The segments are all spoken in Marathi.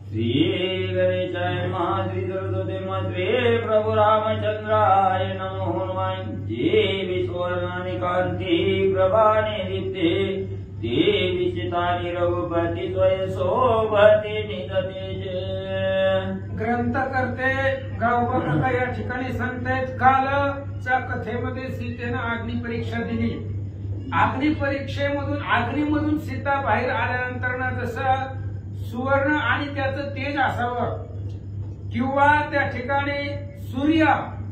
श्री गणेशाय नमः। श्री सरस्वती नमः। श्री प्रभु रामचंद्राय नमो हनुमान। देवी सुवर्णानि कांती प्रभाने दीप्ते देवी सीतानि रघुपति स्वयं शोभते निज तेज। ग्रंथ करते गावकथा या ठिकाणी सांगतायत कालच्या कथेमध्ये सीतेनं अग्नी परीक्षा दिली। अग्नि परीक्षेमधून अग्नीमधून सीता बाहेर आल्यानंतर जसं सुवर्ण आणि त्याचं तेज असावं किंवा त्या ठिकाणी सूर्य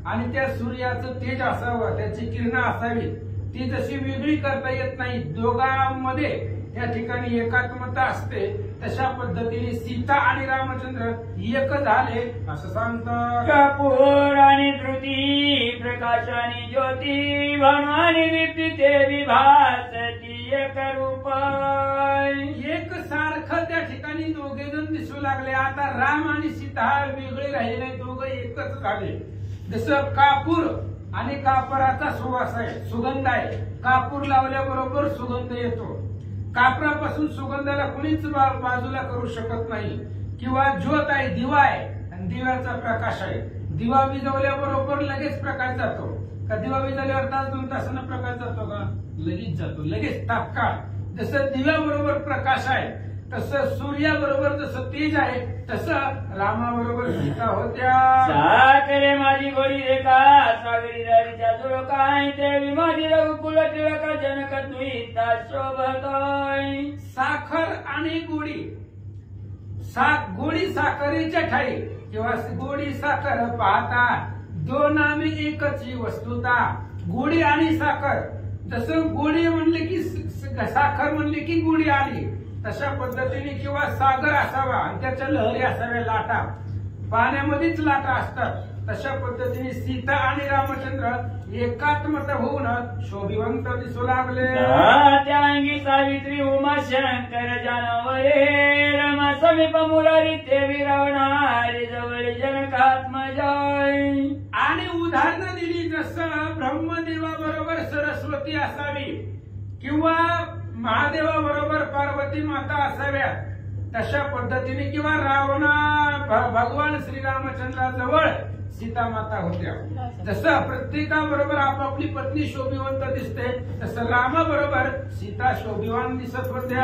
आणि त्या सूर्याचं तेज असावं, त्याची किरण असावी, ती जशी वेगळी करता येत नाही, दोघांमध्ये त्या ठिकाणी एकात्मता असते, तशा पद्धतीने सीता आणि रामचंद्र एक झाले असं सांगतात। कपूर आणि धृती प्रकाश आणि ज्योती भानुआनी दीप्ती ते विभासती एक रूप। एक सारखं त्या ठिकाणी दोघे जण दिसू लागले। आता राम आणि सीता वेगळे राहिले नाही, दोघं एकच झाले। जसं कापूर आणि कापराचा सुवास आहे, सुगंध आहे। कापूर लावल्याबरोबर सुगंध येतो। कापरापासून सुगंधाला कुणीच बाजूला करू शकत नाही। किंवा ज्योत आहे, दिवा आहे आणि दिव्याचा प्रकाश आहे। दिवा विझवल्याबरोबर लगेच प्रकाश जातो का? दिवा विझवल्यावर तास 2 तासांना प्रकाश जातो का? लगेच जातो, लगेच तात्काळ। जसं दिव्याबरोबर प्रकाश आहे, तसं सूर्याबरोबर जसं तेज आहे, तसं रामाबरोबर सीता होत्या। साखरे माझी गोडी रेखा सागरी रारीच्या जुळकाय देवी माझी रघुकुल टिळक जनक द्विता शोभतोय। साखर आणि गोडी, गोडी साखरेच्या ठाई किंवा गोडी साखर पाहता दोन आम्ही एकच वस्तुता। गोडी आणि साखर, जसं गोडी म्हणले की साखर म्हणले की गोडी आली, तशा पद्धतीने किंवा सागर असावा आणि त्याच्या लहरी असाव्या, लाटा पाण्यामध्येच लाटा असतात, तशा पद्धतीने सीता आणि रामचंद्र एकात्मता होऊन शोभिवंत दिसू लागले। त्या अंगी सावित्री उमा शंकर जानवरे रमा समीप मुरारी देवी रावणारी जवळ जनकात्मजाय। आणि उदाहरणं दिली, जसं ब्रह्मदेवाबरोबर सरस्वती असावी किंवा महादेवाबरोबर पार्वती माता असाव्या, तशा पद्धतीने किंवा भगवान श्रीरामचंद्राजवळ सीता माता होत्या। जसं प्रत्येकाबरोबर आपापली पत्नी शोभिवंत दिसते, तसं रामाबरोबर सीता शोभिवान दिसत होत्या।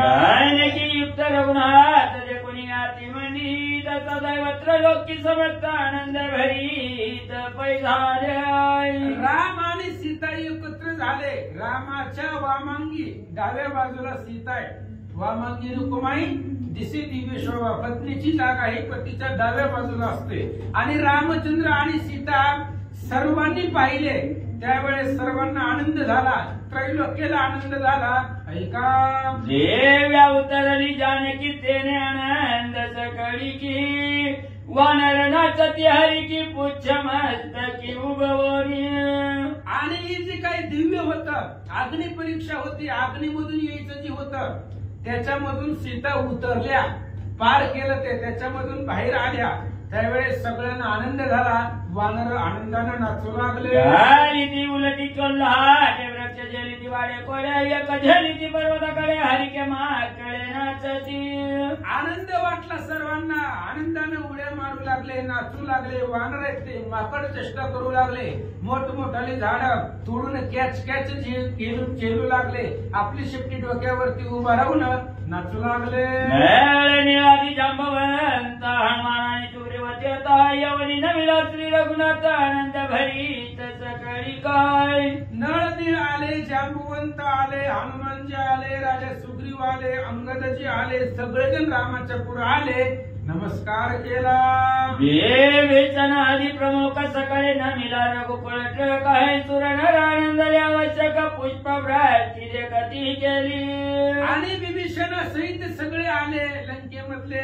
युक्त रघुनाथ जे कोणी आती म्हणीत दैवत्र लोकी समर्थ आनंद भरीत पैझाले। राम आणि सीता एकत्र झाले। रामाच्या वामांगी डाव्या बाजूला सीता आहे, वामांगी रुक्माई दिसे दिव्य शोभा। पत्नीची जागा ही पतीच्या डाव्या बाजूला असते। आणि रामचंद्र आणि सीता सर्वांनी पाहिले, त्यावेळेस सर्वांना आनंद झाला, त्रैलोक्याला आनंद झाला। ऐका, देव्या उतरली जानकी तेने आनंद सकळी की वानर नाचती हरी की पुच्छ मस्तकी उगवरी। आणि हे जे काही दिव्य होतं, अग्नि परीक्षा होती, अग्नीमधून यायचं जे होतं त्याच्यामधून सीता उतरल्या, पार केलं ते, त्याच्यामधून बाहेर आल्या, त्यावेळेस सगळ्यांना आनंद झाला, वानर आनंदाने नाचू लागले। ती उलटी कोल्हाटे वृक्ष जली ती वाडे कोड्या एक झली ती पर्वताकडे हरिके माकडे नाचती। आनंद वाटला सर्वांना, आनंदाने उड्या मारू लागले, नाचू लागले। वानर आहेत ते माकड चेष्टा करू लागले, मोठमोठाली झाडं तोडून कॅच खेळू लागले, आपली शेपटी डोक्यावरती उभा राहून नाचू लागले। निळाली जांबवंत हनुमानाने चुरीवती होता यवनी नविला श्री रघुनाथ आनंद भरीत सकळी काय। नळनीळ आले, जांबुवंत आले, हनुमानजी आले, राजा सुग्रीव आले, अंगदजी आले, सगळेजण रामाच्या पुढे आले, नमस्कार केला। वेचन आदि प्रमुख सकळे नमिला रघुकुळ टिळक आहे सुरनर आनंद आवश्यक पुष्प भ्राती देखती केली। आणि विभीषण सहित सगळे आले, लंकेमधले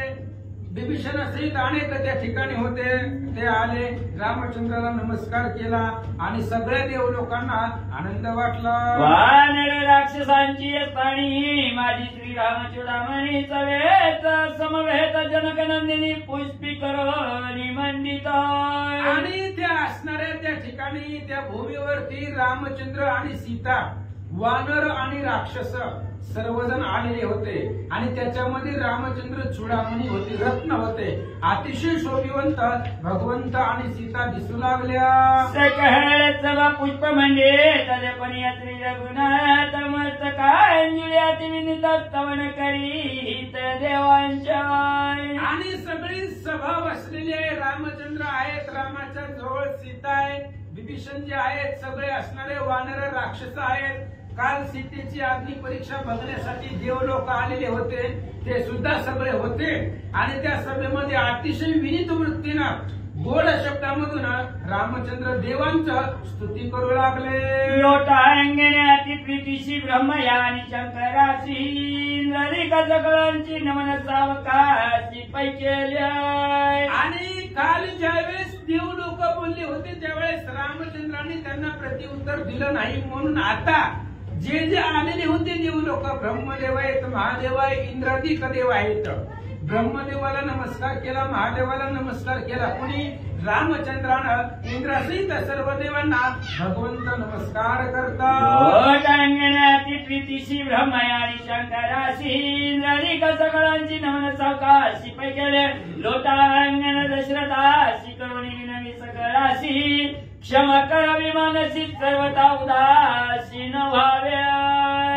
विभीषण सहित अनेक त्या ठिकाणी होते, ते आले, रामचंद्राला नमस्कार केला आणि सगळ्या देव लोकांना आनंद वाटला। वानर राक्षसांची स्थानी माझी श्रीराम चुडामणी सवेत समवेत जनक नंदिनी पुष्पी करोनी मंडिता। आणि त्या असणाऱ्या त्या ठिकाणी त्या भूमीवरती रामचंद्र आणि सीता, वानर आणि राक्षस सर्वजण आलेले होते आणि त्याच्यामध्ये रामचंद्र चूडामणी होते, रत्न होते, अतिशय शोभिवंत भगवंत आणि सीता दिसू लागल्या. सकळ सभा पुष्प म्हणजे तदपणी यात्री रघुनाथ मस्तकांजळ्यात विनित स्तवन करीत देवांच्या. आणि सगळी सभा बसलेली आहे. रामचंद्र आहेत, रामाच्या जवळ सीता आहे, विभीषण जे आहेत, सगळे असणारे वानर राक्षस आहेत. काल सीतेची अग्नी परीक्षा बघण्यासाठी देव लोक आलेले होते, ते सुद्धा सगळे होते. आणि त्या सभेमध्ये अतिशय विनीत वृत्तीनं गोड शब्दामधून रामचंद्र देवांचं स्तुती करू लागले. लोटांगण्याची प्रीतीशी ब्रह्मया आणि शंकराशी नरिक सकळांची नमन सावकाशी पैकेल्या. आणि काल ज्यावेळेस देव लोक बोलले होते त्यावेळेस रामचंद्रांनी त्यांना प्रत्युत्तर दिलं नाही. म्हणून आता जे जे आलेले होते देव लोक, ब्रह्मदेव आहेत, महादेव आहे, इंद्रादिक देव आहेत, ब्रह्मदेवाला नमस्कार केला, महादेवाला नमस्कार केला. कोणी? रामचंद्रानं इंद्रासहित सर्व देवांना भगवंत नमस्कार करतात. लोटांगण्याची प्रीतीशी ब्रह्मया आणि शंकराशी नरिक सकळांची नमन सावकाशी पैकेले. लोटांगण दशरथाशी करुणी विनवी सकळाशी क्षमा करावी मानसी सर्वता उदासीन व्हाव्या.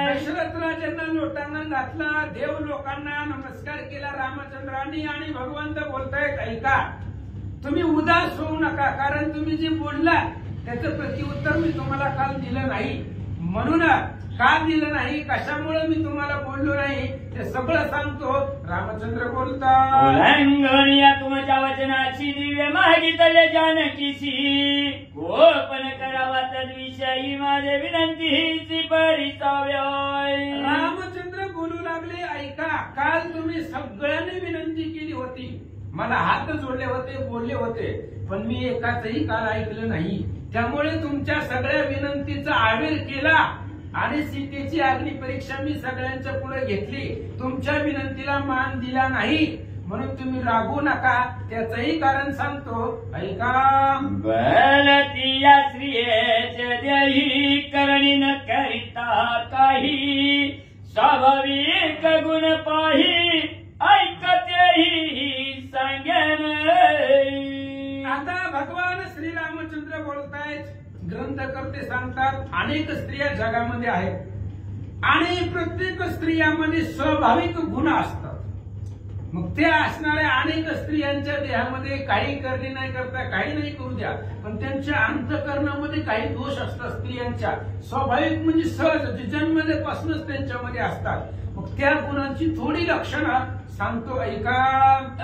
दशरथ राजांना लोटांगण घातला, देव लोकांना नमस्कार केला रामचंद्रांनी. आणि भगवंत बोलतायत, ऐका, तुम्ही उदास होऊ नका, कारण तुम्ही जे बोलला त्याचं प्रत्युत्तर मी तुम्हाला काल दिलं नाही. म्हणून का दिलं नाही, कशामुळे मी तुम्हाला बोललो नाही ते सगळं सांगतो. रामचंद्र बोलतात, उल्लंघनिया तुमच्या वचनाची दिव्य मागितले जानकीशी गोपन करावा तद्विषयी माझे विनंतीची परिसाव्य. रामचंद्र बोलू लागले, ऐका, काल तुम्ही सगळ्यांनी विनंती केली होती, मला हात जोडले होते, बोलले होते, पण मी एकाचही काल ऐकलं नाही. त्यामुळे तुमच्या सगळ्या विनंतीचा आवेर केला आणि सीतेची अग्नी परीक्षा मी सगळ्यांच्या पुढे घेतली. तुमच्या विनंतीला मान दिला नाही, म्हणून तुम्ही रागू नका. त्याचंही कारण सांगतो, ऐका. बलती या स्त्रियेचे देही करणी न करिता काही स्वाभाविक गुण पाही ऐकतेही सांगेन. आता भगवान श्रीरामचंद्र बोलतायत, ग्रंथकर्ते सांगतात, अनेक स्त्रिया जगामध्ये आहेत आणि प्रत्येक स्त्रियामध्ये स्वाभाविक गुण असतात. मग ते असणाऱ्या अनेक स्त्रियांच्या देहामध्ये काही करणे नाही करता, काही नाही करू द्या, पण त्यांच्या अंतःकरणामध्ये काही दोष असतात. स्त्रियांच्या स्वाभाविक म्हणजे सहज जन्मल्यापासूनच त्यांच्यामध्ये असतात. मग त्या गुणांची थोडी लक्षणं सांगतो, ऐका.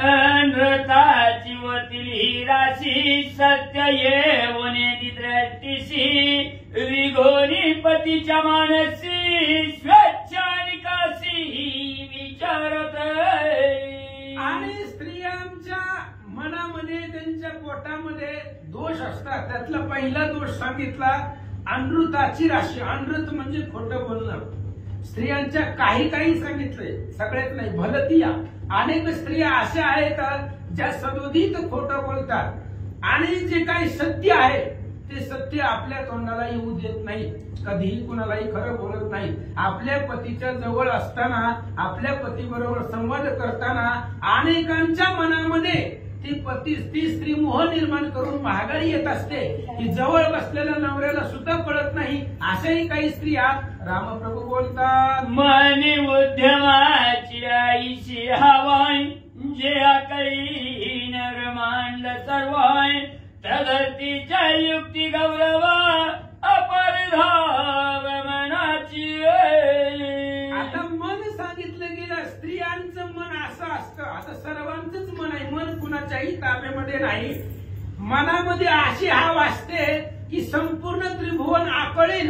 अनृताची वतील ही राशी सत्य येवने दृष्टीशी विघोनी पतीच्या मानसी स्वच्छानिकाशी विचारत. आणि स्त्रियांच्या मनामध्ये, त्यांच्या पोटामध्ये दोष असतात. त्यातला पहिला दोष सांगितला अनृताची राशी. अनृत म्हणजे खोटं बोलणं. स्त्रियांच्या काही काही सांगितलंय, सगळ्यात नाही. भलतिया अनेक स्त्रिया अशा आहेत ज्या सदोदित खोटं बोलतात आणि जे काही सत्य आहे ते सत्य आपल्या तोंडाला येऊ देत नाही, कधीही कुणालाही खरं बोलत नाही. आपल्या पतीच्या जवळ असताना, आपल्या पतीबरोबर संवाद करताना अनेकांच्या मनामध्ये ती स्त्री मोह निर्माण करून महागारी येत असते. ही जवळ बसलेल्या नवऱ्याला सुद्धा कळत नाही. अशाही काही स्त्रिया रामप्रभू बोलतात, मनी उद्यमाची आईशी हवाय जे आकळी नर मांड सर्वाय तदर्तीच्या युक्ती गौरवा अपरधाव मनाची. आता मन सांगितलं गेलं, स्त्रियांचं मन असं असतं. आता सर्वांचंच मन आहे, मन कुणाच्याही ताब्यामध्ये नाही. मनामध्ये अशी हाव असते की संपूर्ण त्रिभुवन आकळेल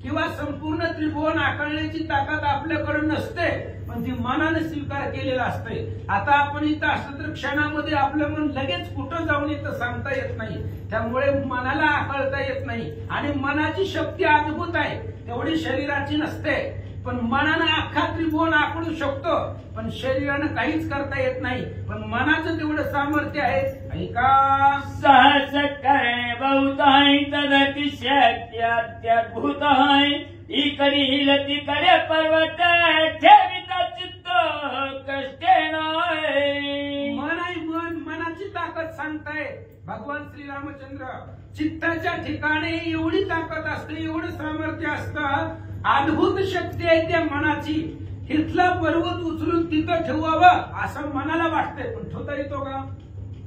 किंवा संपूर्ण त्रिभुवन आकळण्याची ताकद आपल्याकडे नसते, पण ती मनाने स्वीकार केलेला असते. आता आपण इथं असलं तर क्षणामध्ये आपलं मन लगेच कुठं जाऊन येतं सांगता येत नाही. त्यामुळे मनाला आकळता येत नाही. आणि मनाची शक्ती अद्भुत आहे, तेवढी शरीराची नसते. पण मनानं अख्खा त्रिभुवन आकळू शकतो, पण शरीरानं काहीच करता येत नाही. पण मनाचं तेवढं सामर्थ्य आहे. ऐका. सहस करणे बहुत आहे तदती शक्ती अत्यद्भुत आहे इकडील तिकडे पर्वत ठेविता चित्त कष्टे नाही. मन आहे मन, मनाची ताकद सांगताय भगवान श्रीरामचंद्र. चित्ताच्या ठिकाणी एवढी ताकद असते, एवढं सामर्थ्य असतं, अद्भुत शक्ती आहे त्या मनाची. इथला पर्वत उचलून तिथं ठेवावं असं मनाला वाटतंय, पण ठेवता येतो का?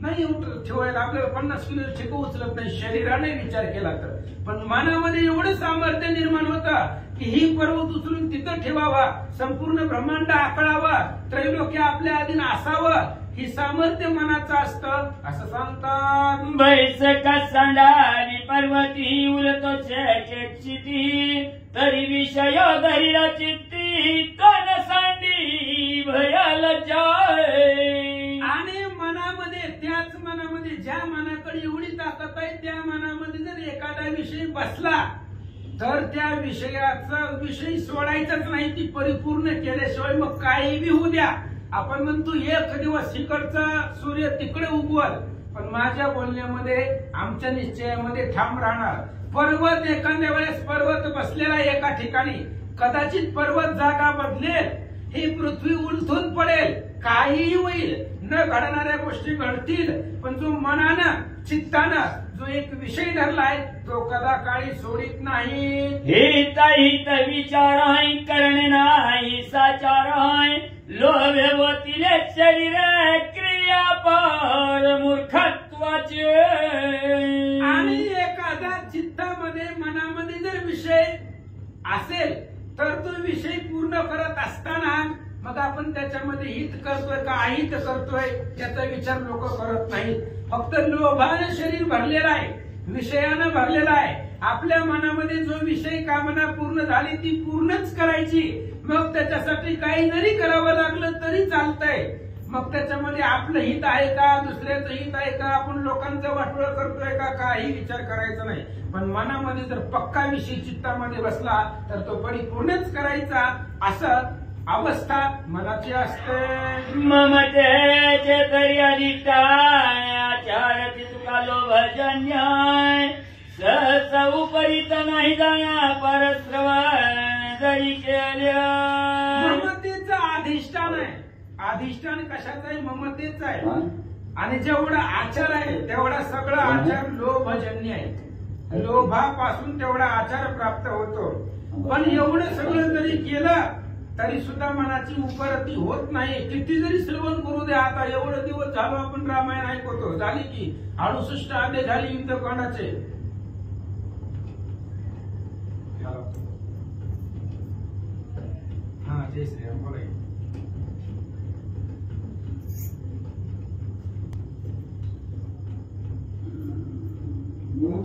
नाही ठेवायला. आपल्याला 50 किलो ठेकू उचलत नाही शरीराने विचार केला तर. पण मनामध्ये एवढं सामर्थ्य निर्माण होतं की ही पर्वत उचलून तिथं ठेवावा, संपूर्ण ब्रह्मांड आकळावा, त्रैलोक्य आपल्या अधीन असावं, ही सामर्थ्य मनाचं असतं असं सांगतात. बैस का सांडानी पर्वती उलतो चिती तरी विषय धरिला चित्ती तन सांडी भयाल जाय. आणि मनामध्ये, त्याच मनामध्ये, ज्या मनाकडे एवढी ताकद आहे त्या मनामध्ये जर एखादा विषय बसला तर त्या विषयाचा विषय सोडायचाच नाही. ती परिपूर्ण केल्याशिवाय मग काही बी होऊ द्या. आपण म्हणतो एक दिवस इकडचा सूर्य तिकडे उगवल, पण माझ्या बोलण्यामध्ये, आमच्या निश्चयामध्ये ठाम राहणार. पर्वत एखाद्या वेळेस पर्वत बसलेला एका ठिकाणी, कदाचित पर्वत जागा बदलेल, ही पृथ्वी उलथून पडेल, काहीही होईल, न घडणाऱ्या गोष्टी घडतील, पण जो मनानं चित्तानं जो एक विषय धरलाय तो कदा काळी सोडित नाही. हित हित विचाराय करणे नाही साचाराय लोभवतीले शरीर क्रिया पार मूर्खत्वाचे. आणि एखादा चित्तामध्ये मनामध्ये जर विषय असेल तर तो विषय पूर्ण करत असताना मग आपण त्याच्यामध्ये हित करतोय का अहित करतोय याचा विचार लोक करत नाहीत. फक्त लोभानं शरीर भरलेलं आहे, विषयानं भरलेला आहे. आपल्या मनामध्ये जो विषय कामना पूर्ण झाली ती पूर्णच करायची. मग त्याच्यासाठी काही जरी करावं लागलं तरी चालतंय. मग त्याच्यामध्ये आपलं हित आहे का, दुसऱ्याचं हित आहे का, आपण लोकांचं वाटोळं करतोय का, काही विचार करायचा नाही. पण मनामध्ये जर पक्का विषय चित्तामध्ये बसला तर तो परिपूर्णच करायचा, असं अवस्था मनाची असते. ममतेचे तरी अधिष्ठान आचारती तुका लोभजन्याय सहसा उपरित नाही जाण्या परश्रवण जरी केल्या. ममतेचं अधिष्ठान आहे. अधिष्ठान कशाचं आहे? ममतेचं आहे. आणि जेवढा आचार आहे तेवढा सगळा आचार लोभजन्य आहे. लोभापासून तेवढा आचार प्राप्त होतो. पण एवढं सगळं जरी केलं तरी सुद्धा मनाची उपरती होत नाही. किती जरी श्रवण करू दे. आता एवढे दिवस झालो आपण रामायण ऐकतो, झाली की 68 अध्याय झाली युद्धकांडाचे. हा जय श्रीराम. बोला.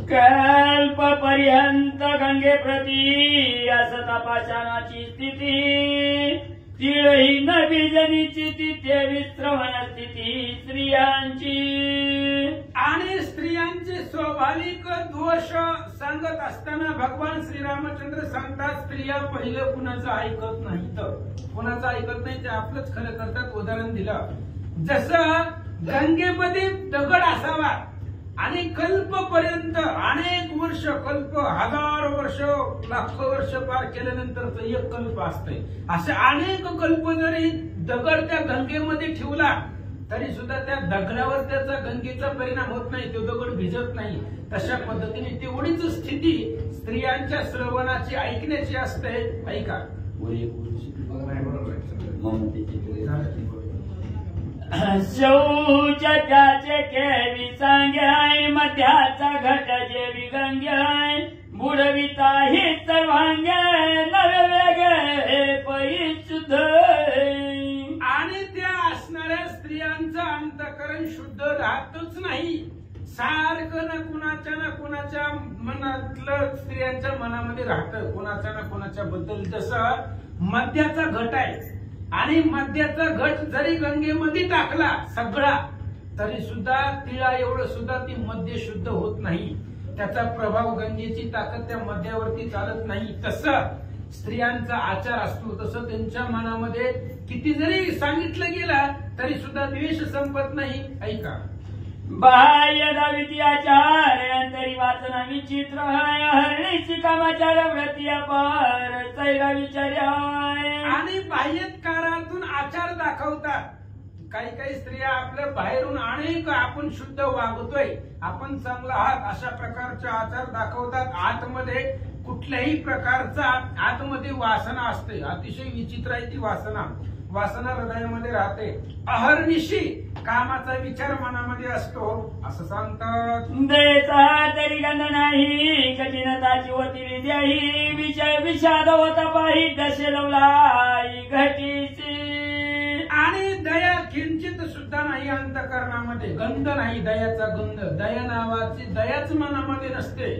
कल्प पर्यंत गंगे प्रती असता पाषाणाची स्थिती तिळही न बीजनीची तिथे विश्रवण स्थिती स्त्रियांची. आणि स्त्रियांचे स्वाभाविक दोष सांगत असताना भगवान श्रीरामचंद्र सांगतात स्त्रिया पहिलं कुणाचं ऐकत नाहीत. कुणाचं ऐकत नाही ते आपलंच खरं करतात. उदाहरण दिलं जसं गंगेमध्ये दगड असावा आणि कल्पपर्यंत अनेक वर्ष, कल्प हजारो वर्ष, लाखो वर्ष पार केल्यानंतरच एक कल्प असते. असे अनेक कल्प जरी दगड त्या गंगेमध्ये ठेवला तरी सुद्धा त्या दगडावर त्याचा गंगेचा परिणाम होत नाही, तो दगड भिजत नाही. तशा पद्धतीने तेवढीच स्थिती स्त्रियांच्या श्रवणाची, ऐकण्याची असते. ऐका. शौचाचे केवी सांग्याय मध्याचा घट जेवी गंग्याय बुडविता ही सर्वांगे नवे परिशुद्ध. आणि त्या असणाऱ्या स्त्रियांचं अंतःकरण शुद्ध राहतच नाही. सारखं ना कुणाच्या मनातलं स्त्रियांच्या मनामध्ये राहतं, कुणाच्या ना कुणाच्या बद्दल. जसं मद्याचा घट आहे आणि मद्याचा घट जरी गंगेमध्ये टाकला सगळा तरी सुद्धा तिळा एवढं सुद्धा ती मद्य शुद्ध होत नाही. त्याचा प्रभाव, गंगेची ताकद त्या मद्यावरती चालत नाही. तसं स्त्रियांचा आचार असतो. तसं त्यांच्या मनामध्ये किती जरी सांगितलं गेलं तरी सुद्धा द्वेष संपत नाही. ऐका. बाह्य दाविती आचार अंतरी वाचना विचित्र हरणीची कामाचार व्रती अपार चैरा विचार्या आणि बाह्यकारातून आचार दाखवतात. काही काही स्त्रिया आपल्या बाहेरून अनेक आपण शुद्ध वागतोय, आपण चांगला आहात अशा प्रकारचे आचार दाखवतात. आतमध्ये कुठल्याही प्रकारचा आतमध्ये वासना असते. अतिशय विचित्र आहे ती वासना. वासना हृदयामध्ये राहते. अहर्निशी कामाचा विचार मनामध्ये असतो असं सांगतात. देचा तरी गंध नाही कठीणताची होती विद्याही विषय विषाद होता पाही दशे लवलाई घटीची. आणि दया किंचित सुद्धा नाही अंतःकरणामध्ये. गंध नाही दयाचा गंध. दया नावाची दयाच मनामध्ये नसते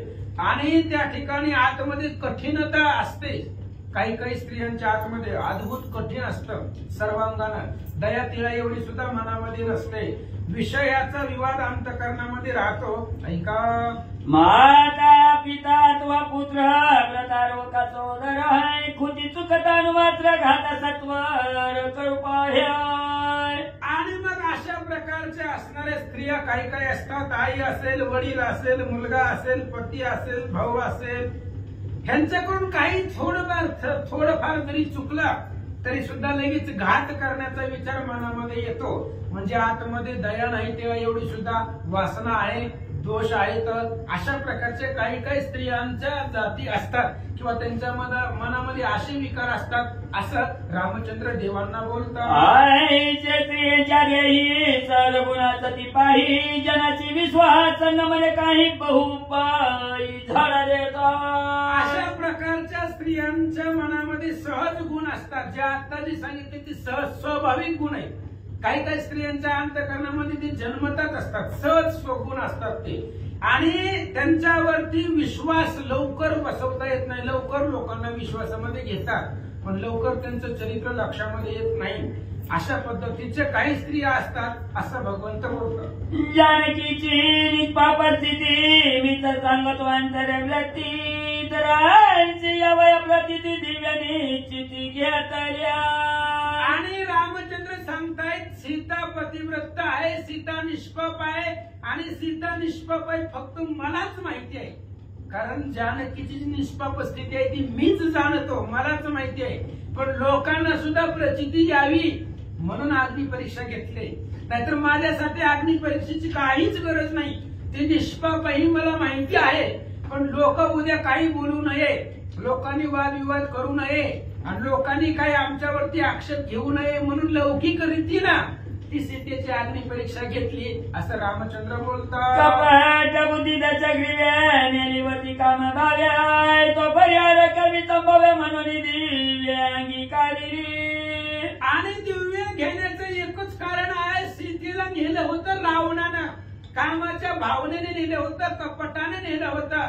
आणि त्या ठिकाणी आतमध्ये कठीणता असते. काही काही स्त्रियांच्या आतमध्ये अद्भुत कठीण असतं सर्वांगानं. दया तिला एवढी सुद्धा मनामध्ये नसते. विषयाचा विवाद अंतःकरणामध्ये राहतो. ऐका, माता पिता अथवा पुत्र व्रतारोका चोदर खुदी चुकता मात्र घाता सत्वर कृपाह्य. आणि मग अशा प्रकारच्या असणाऱ्या स्त्रिया काही काही असतात. आई असेल, वडील असेल, मुलगा असेल, पती असेल, भाऊ असेल, ह्यांच्याकडून काही थोडंफार जरी चुकला तरी सुद्धा लगेच घात करण्याचा विचार मनामध्ये येतो. म्हणजे आतमध्ये दया नाही तेव्हा एवढी सुद्धा वासना आहे, दोष आहेत. अशा प्रकारचे काही काही स्त्रियांच्या जाती असतात किंवा त्यांच्या मनामध्ये असे विकार असतात असं रामचंद्र देवांना बोलतात. गुणाची पाही जनाची विश्वास म्हणजे काही बहुपाई झाडा देतात. अशा प्रकारच्या स्त्रियांच्या मनामध्ये सहज गुण असतात. जे आता जी सांगितले ती सहज स्वाभाविक गुण आहे. काही काही स्त्रियांच्या अंतःकरणामध्ये ते जन्मतात असतात, सहज स्वगुण असतात ते. आणि त्यांच्यावरती विश्वास लवकर बसवता येत नाही. लवकर लोकांना विश्वासामध्ये घेतात पण लवकर त्यांचं चरित्र लक्षामध्ये येत नाही. अशा पद्धतीचे काही स्त्रिया असतात असं भगवंत बोलतात. जानकीची परिस्थिती मी तर सांगतो अंतर व्यक्ती तर वय प्रतिती दिव्यानी चिती घेतल्या. आणि रामचंद्र सांगतायत सीता पतिव्रत आहे, सीता निष्पाप आहे. आणि सीता निष्पाप आहे फक्त मलाच माहिती आहे. कारण जानकीची जी निष्पाप स्थिती आहे ती मीच जाणतो, मलाच माहिती आहे. पण लोकांना सुद्धा प्रचिती यावी म्हणून अग्नी परीक्षा घेतली. नाहीतर माझ्यासाठी अग्नी परीक्षेची काहीच गरज नाही. ती निष्पाप ही मला माहिती आहे. पण लोक उद्या काही बोलू नये, लोकांनी वादविवाद करू नये आणि लोकांनी काही आमच्यावरती आक्षेप घेऊ नये म्हणून लौकिक रीतीला ती सीतेची अग्नी परीक्षा घेतली असं रामचंद्र बोलतात. कपट बुद्धीच्या ग्रीव्यावती काम भाव्या तो पर्याय कवी संभव्य म्हणून दिव्य अंगीकारी. आणि दिव्य घेण्याचं एकच कारण आहे, सीतेला नेलं होतं रावणानं, कामाच्या भावनेने नेलं होतं, कपटाने नेलं होतं.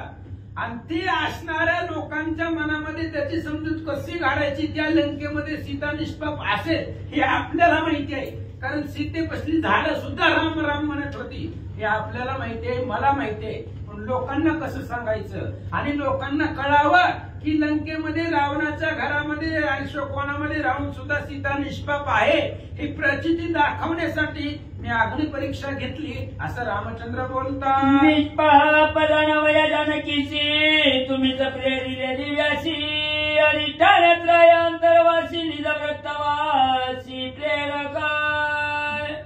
आणि ती असणाऱ्या लोकांच्या मनामध्ये त्याची समजूत कशी घालायची, त्या लंकेमध्ये सीता निष्पाप असेल हे आपल्याला माहिती आहे. कारण सीतेपासून झालं सुद्धा राम राम म्हणत होती हे आपल्याला माहिती आहे, मला माहिती आहे. पण लोकांना कसं सांगायचं आणि लोकांना कळावं की लंकेमध्ये रावणाच्या घरामध्ये अशोकवनामध्ये राहून सुद्धा सीता निष्पाप आहे ही प्रचिती दाखवण्यासाठी मी अग्नी परीक्षा घेतली असं रामचंद्र बोलतात. निष्पाप जानवया जानकीची तुम्हीच प्रेरिले दिव्याशी आणि ठाण्यात्रय अंतरवासी निजव्रतवासी प्रेरक.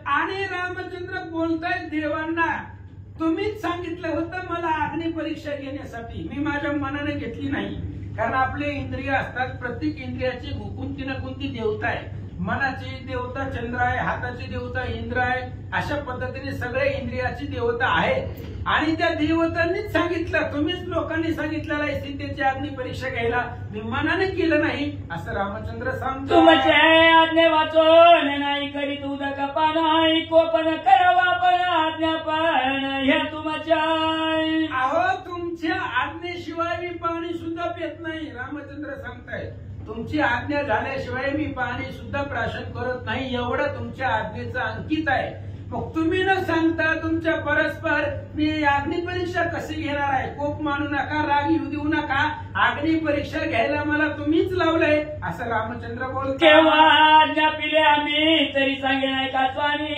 आणि रामचंद्र बोलतायत देवांना, तुम्हीच सांगितलं होतं मला अग्नी परीक्षा घेण्यासाठी, मी माझ्या मनाने घेतली नाही. कारण आपले इंद्रिय असतात, प्रत्येक इंद्रियाची कोणती ना कोणती देवता आहे. मनाची देवता चंद्र आहे, हाताची देवता इंद्र आहे. अशा पद्धतीने सगळे इंद्रियाची देवता आहे. आणि त्या देवतांनीच सांगितलं, तुम्हीच लोकांनी सांगितलेलं आहे सीतेची अग्नी परीक्षा घ्यायला, मी मनाने केलं नाही असं रामचंद्र सांगतो. तुमचे आज्ञा वाचून नाही करीत उदक पान कोपन करावा पण आज्ञापन ह्या तुमच्या. अहो तुमच्या आज्ञेशिवाय मी पाणी सुद्धा पित नाही. रामचंद्र सांगताय तुमची आज्ञा झाल्याशिवाय मी पाणी सुद्धा प्राशन करत नाही, एवढं तुमच्या आज्ञेचं अंकित आहे. मग तुम्ही न सांगता तुमच्या परस्पर मी अग्नी परीक्षा कशी घेणार आहे. कोप मानू नका, राग येऊ देऊ नका, अग्नी परीक्षा घ्यायला मला तुम्हीच लावलंय असं रामचंद्र बोलतो. केव्हा आज्ञा पिले आम्ही तरी सांगे नाही का स्वामी,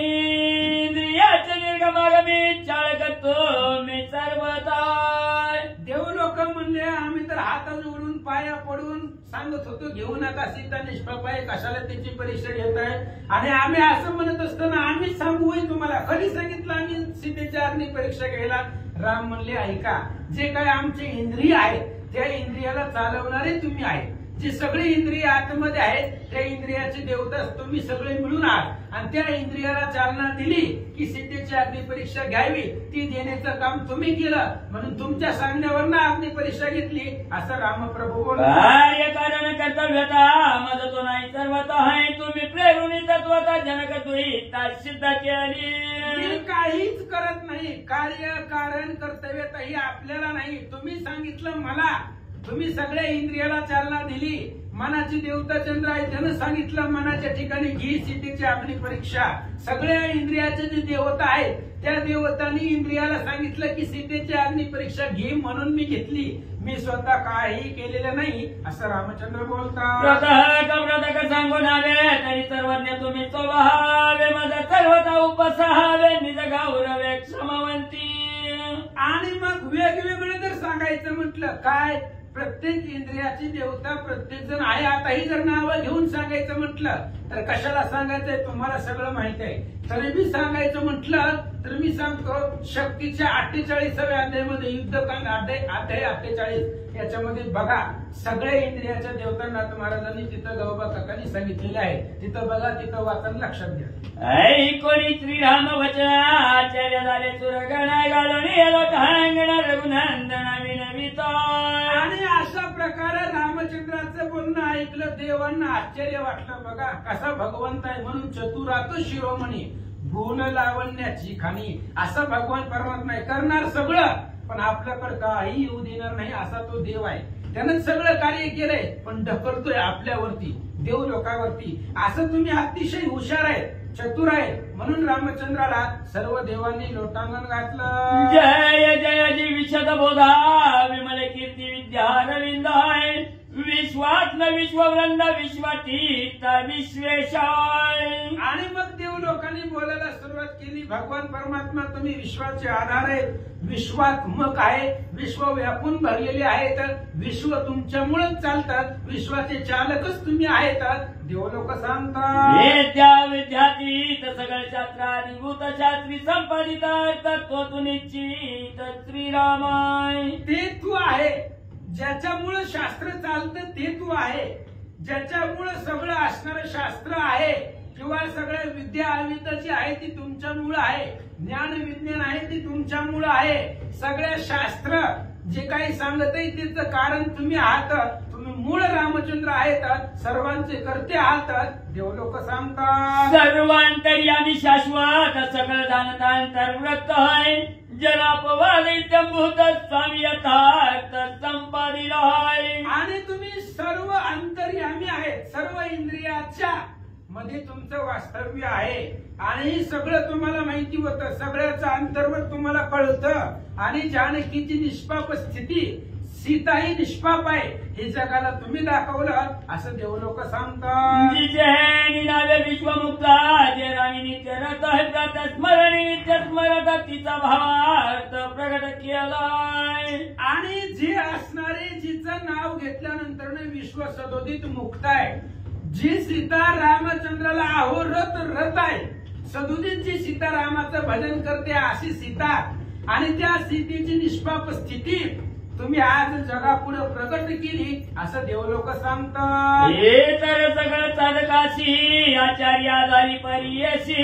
इंद्रियाचे निर्गमागमी मी चाळकतो मी सर्वताय. देव लोक म्हणले आम्ही तर हात जोडून पाया पडून सांगत होतो घेऊ नका सीता निष्पाप आहे, कशाला त्याची परीक्षा घेत आहे. आणि आम्ही असं म्हणत असताना आम्ही सांगू तुम्हाला कधी सांगितलं आम्ही सीतेच्या अग्नी परीक्षा घ्यायला. राम म्हणले ऐका, जे काय आमचे इंद्रिय आहेत त्या इंद्रियाला चालवणारे तुम्ही आहे. जे सगळे इंद्रिय आतमध्ये आहेत त्या इंद्रियाचे देवता तुम्ही सगळे मिळून आहात आणि त्या इंद्रियाला चालना दिली की सीतेची अग्नी परीक्षा घ्यावी ती देण्याचं काम तुम्ही केलं म्हणून तुमच्या सांगण्यावरनं अग्नी परीक्षा घेतली असं रामप्रभू बोलतात. कार्य कारण कर्तव्यता माझ तो नाही सर्वता आहे. तुम्ही प्रेरुणी तत्वता जनक तुही सिद्ध केली. मी काहीच करत नाही. कार्य कारण कर्तव्यता ही आपल्याला नाही. तुम्ही सांगितलं मला, तुम्ही सगळ्या इंद्रियाला चालना दिली. मनाची देवता चंद्र आहे त्यानं सांगितलं मनाच्या ठिकाणी घी सीतेची अग्नी परीक्षा. सगळ्या इंद्रियाचे जे देवता आहेत त्या देवतांनी इंद्रियाला सांगितलं की सीतेची अग्नी परीक्षा घे म्हणून मी घेतली. मी स्वतः काही केलेलं नाही असं रामचंद्र बोलतात. व्रत सांगून हवे तरी सर्वज्ञ तुम्ही तो व्हावे. माझा सर्वता उपसावे निज गौरवे क्षमवंती. आणि मग वेगवेगळं जर सांगायचं म्हटलं काय प्रत्येक इंद्रियाची देवता प्रत्येक जण आहे. आताही जर नावं घेऊन सांगायचं म्हटलं तर कशाला सांगायचंय तुम्हाला सगळं माहित आहे. तरी मी सांगायचं म्हटलं तर मी सांगतो शक्तीच्या 48व्या अध्यायामध्ये युद्धकांड अध्याय 48 याच्यामध्ये बघा सगळ्या इंद्रियाच्या देवता नाथ महाराजांनी तिथं गौबा काकांनी सांगितलेलं आहे. तिथं बघा तिथं वाचन लक्षात घ्या. कोणी श्रीराम वचनाचार्य झाले सुरगण घालून रघुनंदन विनविता. आणि अशा प्रकारे रामचंद्राचं बोलणं ऐकलं देवांना आश्चर्य वाटलं. बघा कसा भगवंत आहे म्हणून चतुरात शिरोमणी गुण लावण्याची खाणी. असं भगवान परमात्मा आहे करणार सगळं पण आपल्याकडे काही येऊ देणार नाही असा तो देव आहे. त्यानं सगळं कार्य केलंय पण ढकलतोय आपल्यावरती देव लोकांवरती. असं तुम्ही अतिशय हुशार आहे चतुर आहे म्हणून रामचंद्राला सर्व देवांनी लोटांगण घातलं. जय जय जी विशद बोधा विमल कीर्ती विद्या रविंद विश्वात न विश्ववृंद विश्वातीत विश्वेशाय. आणि मग देव लोकांनी बोलायला सुरुवात केली भगवान परमात्मा तुम्ही विश्वाचे आधार आहे, विश्वात्मक आहे, विश्व व्यापून भरलेले आहेत, विश्व तुमच्यामुळेच चालतात, विश्वाचे चालकच तुम्ही आहेत देव लोक सांगतात. विद्यातीत सगळ शास्त्राधिभूत शास्त्री संपादित तत्व तू निश्चित श्रीरामाय. ते तू आहे ज्याच्यामुळे शास्त्र चालतं ते तू आहे, ज्याच्यामुळे सगळं असणारं शास्त्र आहे किंवा सगळ्या विद्या अविद्या जी आहे ती तुमच्यामुळे आहे, ज्ञान विज्ञान आहे ती तुमच्यामुळे आहे. सगळ्या शास्त्र जे काही सांगत आहे त्याचं कारण तुम्ही आहात. तुम्ही मूळ रामचंद्र आहेत, सर्वांचे करते आहात देव लोक सांगतात. सर्वांतर्यामी शाश्वत सगळं जाणतांतर्वृत्त आहे. जनापवादित्यभूत स्वामी यथार्थ संपादिला आहे. आणि तुम्ही सर्व अंतर्यामी आहेत, सर्व इंद्रियाच्या मध्ये तुमचं वास्तव्य आहे आणि सगळं तुम्हाला माहिती होतं, सगळ्याचं अंतर्गत तुम्हाला कळतं. आणि जानकीची निष्पाप स्थिती, सीता ही निष्पाप आहे हे जगाला तुम्ही दाखवलं असं देव लोक सांगतात. निनावे विश्वमुक्ता जे राणी नित्य रथ स्मरणी नित्य स्मरत तिचा भावार्थ प्रगट केलाय. आणि जे असणारे जिचं नाव घेतल्यानंतर विश्व सदोदित मुक्त आहे, जी सीता रामचंद्राला अहोरत रथ आहे, सदोदित जी सीता रामाचं भजन करते अशी सीता आणि त्या सीतेची निष्पाप स्थिती तुम्ही आज जगापुढे प्रगट केली असं देवलोक सांगतात. हे तर सगळं चालकाशी आचार्य आधारी पर्यशी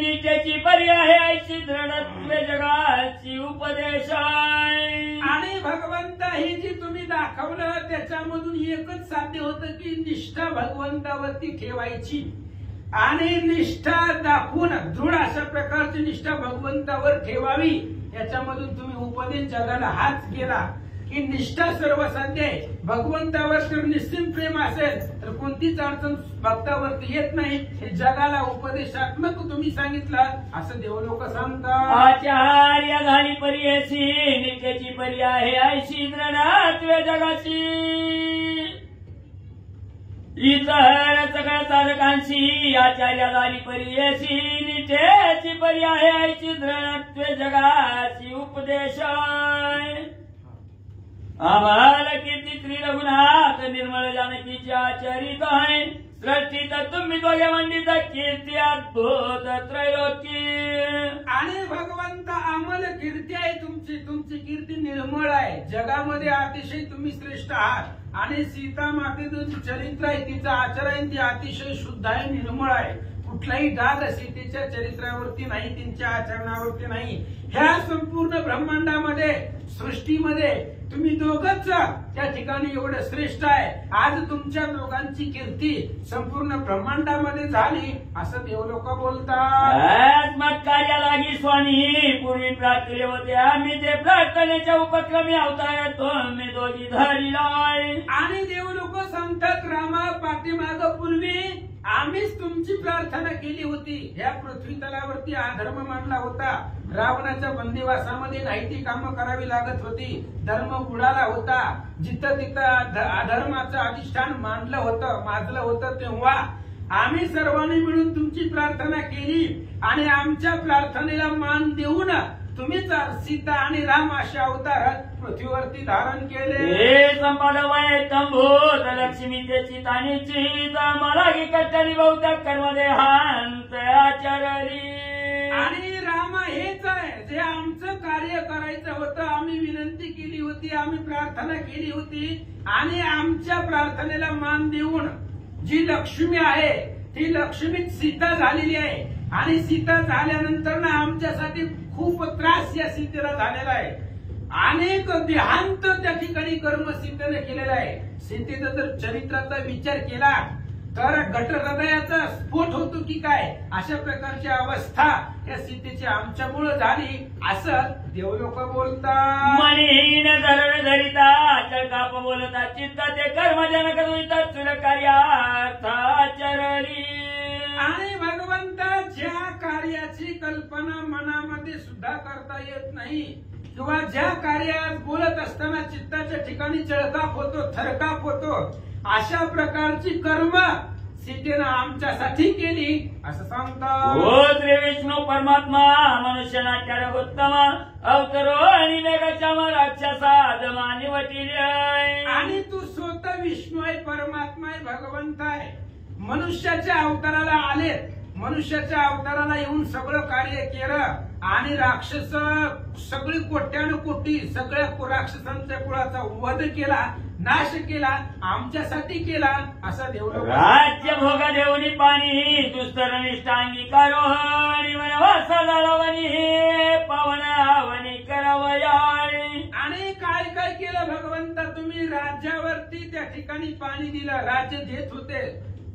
नित्याची पर्याय ऐशी दृढत्व जगाची उपदेश. आणि भगवंत ही जी तुम्ही दाखवलं त्याच्यामधून एकच साध्य होतं की निष्ठा भगवंतावरती ठेवायची आणि निष्ठा दाखवून दृढ अशा प्रकारची निष्ठा भगवंतावर ठेवावी. याच्यामधून तुम्ही उपदेश जगाला हाच केला की निष्ठा सर्वसाध्य आहे. भगवंतावर जर निश्चित प्रेम असेल तर कोणतीच अडचण भक्तावरती येत नाही हे जगाला उपदेशात्मक तुम्ही सांगितलं असं देवलोक सांगतात. आचार्य झाली पर्यशी नित्याची पर्याय ऐशी दृढत्व जगाची. इतर सगळ्या साधकांशी आचार्या झाली परियशी निठेची पर्याय आईची दृढत्वे जगाची उपदेश आम्हाला कीर्ती श्री रघुनाथ निर्मळ जानकीची आचरित आहे सृष्टीत तुम्ही दोघे मंडित कीर्ती अद्भुत त्रैलोकी आणि भगवंत आम्हाला कीर्ती आहे तुमची कीर्ती निर्मळ आहे जगामध्ये अतिशय तुम्ही श्रेष्ठ आहात आणि सीता मातेचं चरित्र आहे तिचं आचरण ते अतिशय शुद्ध आहे निर्मळ आहे कुठलाही डाग सीतेच्या चरित्रावरती नाही त्यांच्या आचरणावरती नाही ह्या संपूर्ण ब्रह्मांडामध्ये सृष्टीमध्ये तुम्ही दोघंच त्या ठिकाणी एवढं श्रेष्ठ आहे आज तुमच्या दोघांची कीर्ती संपूर्ण ब्रह्मांडामध्ये झाली असं देवलोक बोलतात मग कार्या लागी स्वामी पूर्वी प्रार्थले होते आम्ही ते प्रार्थनेच्या उपक्रमी अवतार तुम्ही दोघी धरिलाय आणि देवलोक सांगतात रामा पाठीमाग पूर्वी आम्हीच तुमची प्रार्थना केली होती ह्या पृथ्वी तलावरती अधर्म मांडला होता रावणाच्या बंदिवासामध्ये नाही ती कामं करावी लागत होती धर्म बुडाला होता जिथं तिथं अधर्माचं अधिष्ठान माजलं होतं तेव्हा आम्ही सर्वांनी मिळून तुमची प्रार्थना केली आणि आमच्या प्रार्थनेला मान देऊन तुम्हीच सीता आणि राम अशा अवतार पृथ्वीवरती धारण केले संपाद वय तंभूत लक्ष्मी त्याची तानीची मला कट्टली बहुतेक कर्मदेहांत आचरली आणि राम हेच आहे जे आमचं कार्य करायचं होतं आम्ही विनंती केली होती आम्ही प्रार्थना केली होती आणि आमच्या प्रार्थनेला मान देऊन जी लक्ष्मी आहे ती लक्ष्मी सीता झालेली आहे आणि सीता झाल्यानंतर ना आमच्यासाठी खूप त्रास या सीतेला झालेला आहे अनेक देहांत त्या ठिकाणी कर्म सीतेने केलेला आहे सीतेचा जर चरित्राचा विचार केला तर गट हृदयाचा स्फोट होतो की काय अशा प्रकारची अवस्था या सीतेची आमच्यामुळे झाली असं देवलोक बोलतात मनीन धरण धरिता चळकाप बोलता चित्ता ते कर्मजनक दुरितात सुर कार्यार्थाचरली आणि भगवंता ज्या कार्याची कल्पना मनामध्ये सुद्धा करता येत नाही किंवा ज्या कार्यात बोलत असताना चित्ताच्या ठिकाणी चळकाप होतो थरकाप होतो अशा प्रकारची कर्म सीतेनं आमच्यासाठी केली असं सांगतात हो श्री विष्णू परमात्मा मनुष्य नाट्याला उत्तम अवतरो आणि मेघाच्या राक्षसा दमानी वटिले आणि तू स्वतः विष्णू आहे परमात्मा आहे भगवंत आहे मनुष्याच्या अवताराला आले मनुष्याच्या अवताराला येऊन सगळं कार्य केलं आणि राक्षस सगळी कोट्यानु कोटी सगळ्या राक्षसांच्या कुळाचा वध केला नाश केला आमच्यासाठी केला असा देवलोक राज्य भोगा देवनी पाणी दुस्तर निष्ठांगीकारो आणि वनवासा झालावनी पवनावनी करावयाळी आणि काय काय केलं भगवंता तुम्ही राज्यावरती त्या ठिकाणी पाणी दिलं राज्य देत होते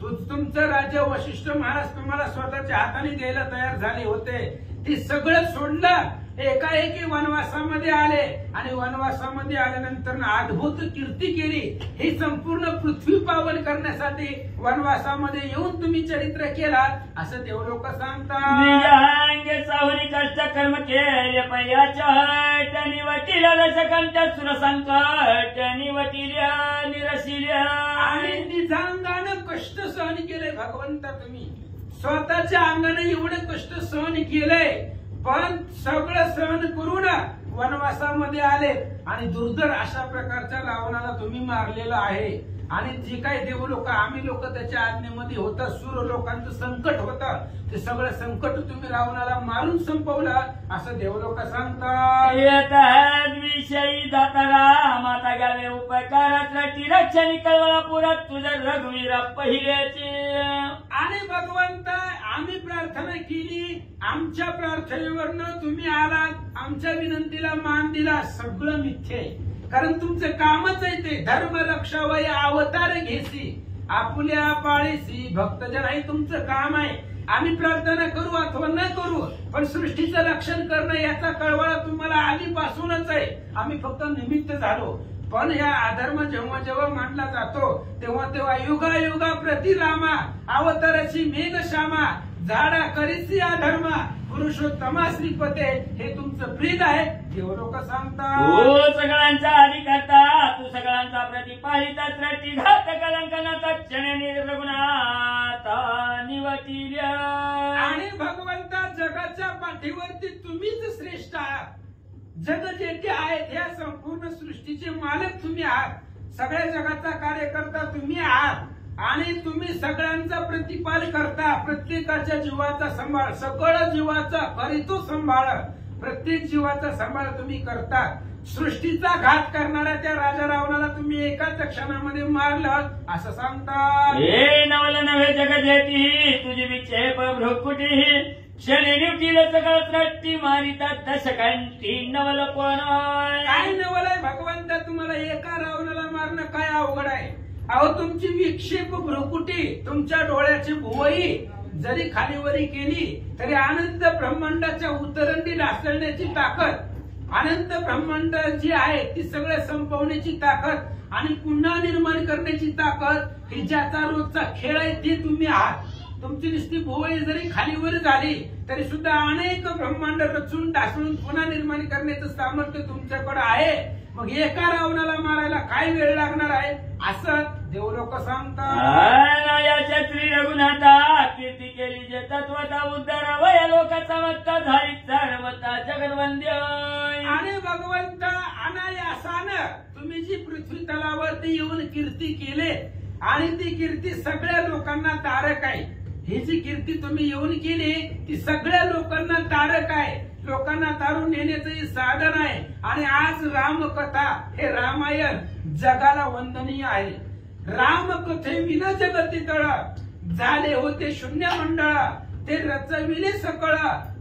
तुमचं राज्य वशिष्ठ महाराज तुम्हाला स्वतःच्या हाताने द्यायला तयार झाले होते ते सगळं सोडलं एकाएकी वनवासामध्ये आले आणि वनवासामध्ये आल्यानंतर अद्भुत कीर्ती केली ही संपूर्ण पृथ्वी पावन करण्यासाठी वनवासामध्ये येऊन तुम्ही चरित्र केला असं देवलोक सांगतात सावरी कष्ट कर्म केले पैयाच्या निवटिल्या दशकंठ सुर संकट निवटिल्या निरशिल्या आणि निजांगानं कष्ट सहन केले भगवंता तुम्ही स्वतःच्या अंगाने एवढं कष्ट सहन केलंय पण सगळं सहन करून वनवासामध्ये आले आणि दुर्धर अशा प्रकारच्या रावणाला तुम्ही मारलेलं आहे आणि जे काही देव लोक आम्ही लोक त्याच्या आज्ञेमध्ये होता सूर लोकांचं संकट होतं ते सगळं संकट तुम्ही रावणाला मारून संपवलं असं देवलोक सांगतात विषयी दातारा माता गावे उपकारासाठी रक्षणी कळवळा पुरात तुझ्या रघुवीरा पहिल्याचे आणि भगवंता आम्ही प्रार्थना केली आमच्या प्रार्थनेवरनं तुम्ही आलात आमच्या विनंतीला मान दिला सगळं मिथ्य आहे कारण तुमचं कामच आहे ते धर्म रक्षावय अवतार घेसी आपुल्या पाळीसी भक्तजन आहे तुमचं काम आहे आम्ही प्रार्थना करू अथवा न करू पण सृष्टीचं रक्षण करणं याचा कळवळा तुम्हाला आधीपासूनच आहे आम्ही फक्त निमित्त झालो पण या अधर्म जेव्हा जेव्हा मांडला जातो तेव्हा तेव्हा युगा प्रति रामा अवताराची मेघ श्यामा झाडा करीसी अधर्म पुरुषोत्तमा श्रीपते हे तुमचं प्रीत आहे देव लोक सांगतात. हो सगळ्यांचा अधिकर्ता तू सगळ्यांचा प्रतिपालिता सृष्टी घात कलंकनाचा क्षण निर्गुणाता निवतिल्या. आणि भगवंता जगाच्या पाठीवरती तुम्हीच श्रेष्ठ आहात. जग जेथे आहेत या संपूर्ण सृष्टीचे मालक तुम्ही आहात. सगळ्या जगाचा कार्यकर्ता तुम्ही आहात आणि तुम्ही सगळ्यांचा प्रतिपाल करता. प्रत्येकाच्या जीवाचा सांभाळ सकळ जीवाचा करीतो सांभाळ. प्रत्येक जीवाचा सांभाळ तुम्ही करता. सृष्टीचा घात करणाऱ्या त्या राजा रावणाला तुम्ही एकाच क्षणामध्ये मारलं असं सांगता. हे नवल नव्हे जग जेती तुझी विक्षेप भ्रुकुटी क्षणी निवतील सगळ सृष्टी मारितात दशकंठी नवल कोण. काय नवल आहे भगवंता तुम्हाला एका रावणाला मारणं काय अवघड आहे. अहो तुमची विक्षेप भ्रुकुटी तुमच्या डोळ्याची भुवई जरी खालीवरी केली तरी अनंत ब्रह्मांडाच्या उतरंडी ढासळण्याची ताकद, अनंत ब्रह्मांड जी आहे ती सगळं संपवण्याची ताकद आणि पुन्हा निर्माण करण्याची ताकद ही ज्याचा रोजचा खेळ आहे ती तुम्ही आहात. तुमची नुसती भुवई जरी खालीवर झाली तरी सुद्धा अनेक ब्रह्मांड रचून ढासळून पुन्हा निर्माण करण्याचं सामर्थ्य तुमच्याकडे आहे. मग एका रावणाला मारायला काय वेळ लागणार आहे असं देवलोक सांगतात. श्री रघुनाथा कीर्ती केली जे तत्वता उद्धार वय लोकाचा मत्ता झाली सर्वता जगद्वंद्य. आणि भगवंत अनायासानं तुम्ही जी पृथ्वी तलावरती येऊन कीर्ती केले आणि ती कीर्ती सगळ्या लोकांना तारक आहे. ही जी कीर्ती तुम्ही येऊन केली ती सगळ्या लोकांना तारक आहे. लोकांना तारून नेण्याचं साधन आहे. आणि आज रामकथा हे रामायण जगाला वंदनीय आहे. रामकथे विना जगती तळ झाले होते शून्य मंडळ ते रचविले सकळ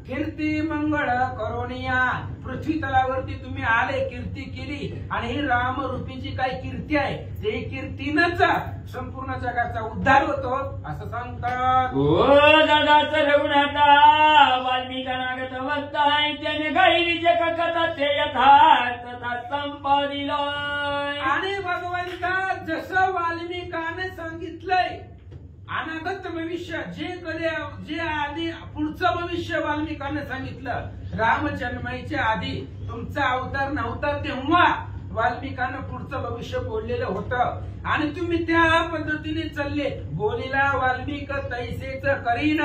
कीर्ती मंगळ करोनिया. पृथ्वी तलावरती तुम्ही आले कीर्ती केली आणि ही रामरूपीची काय कीर्ती आहे ते कीर्तीनच संपूर्ण जगाचा उद्धार होतो असं सांगतात. हो दादाच रघुनाथा वाल्मिकानागत वक्ता त्याने गायली जे कथा ते यथार्थता संपादिला. आणि भगवंता जसं वाल्मिकाने सांगितलंय अनागत भविष्य जे आधी पुढचं भविष्य वाल्मिकाने सांगितलं. राम जन्माच्या आधी तुमचा अवतार नव्हता तेव्हा वाल्मिकानं पुढचं भविष्य बोललेलं होतं आणि तुम्ही त्या पद्धतीने चालले. बोलीला वाल्मिक तैसेच करीन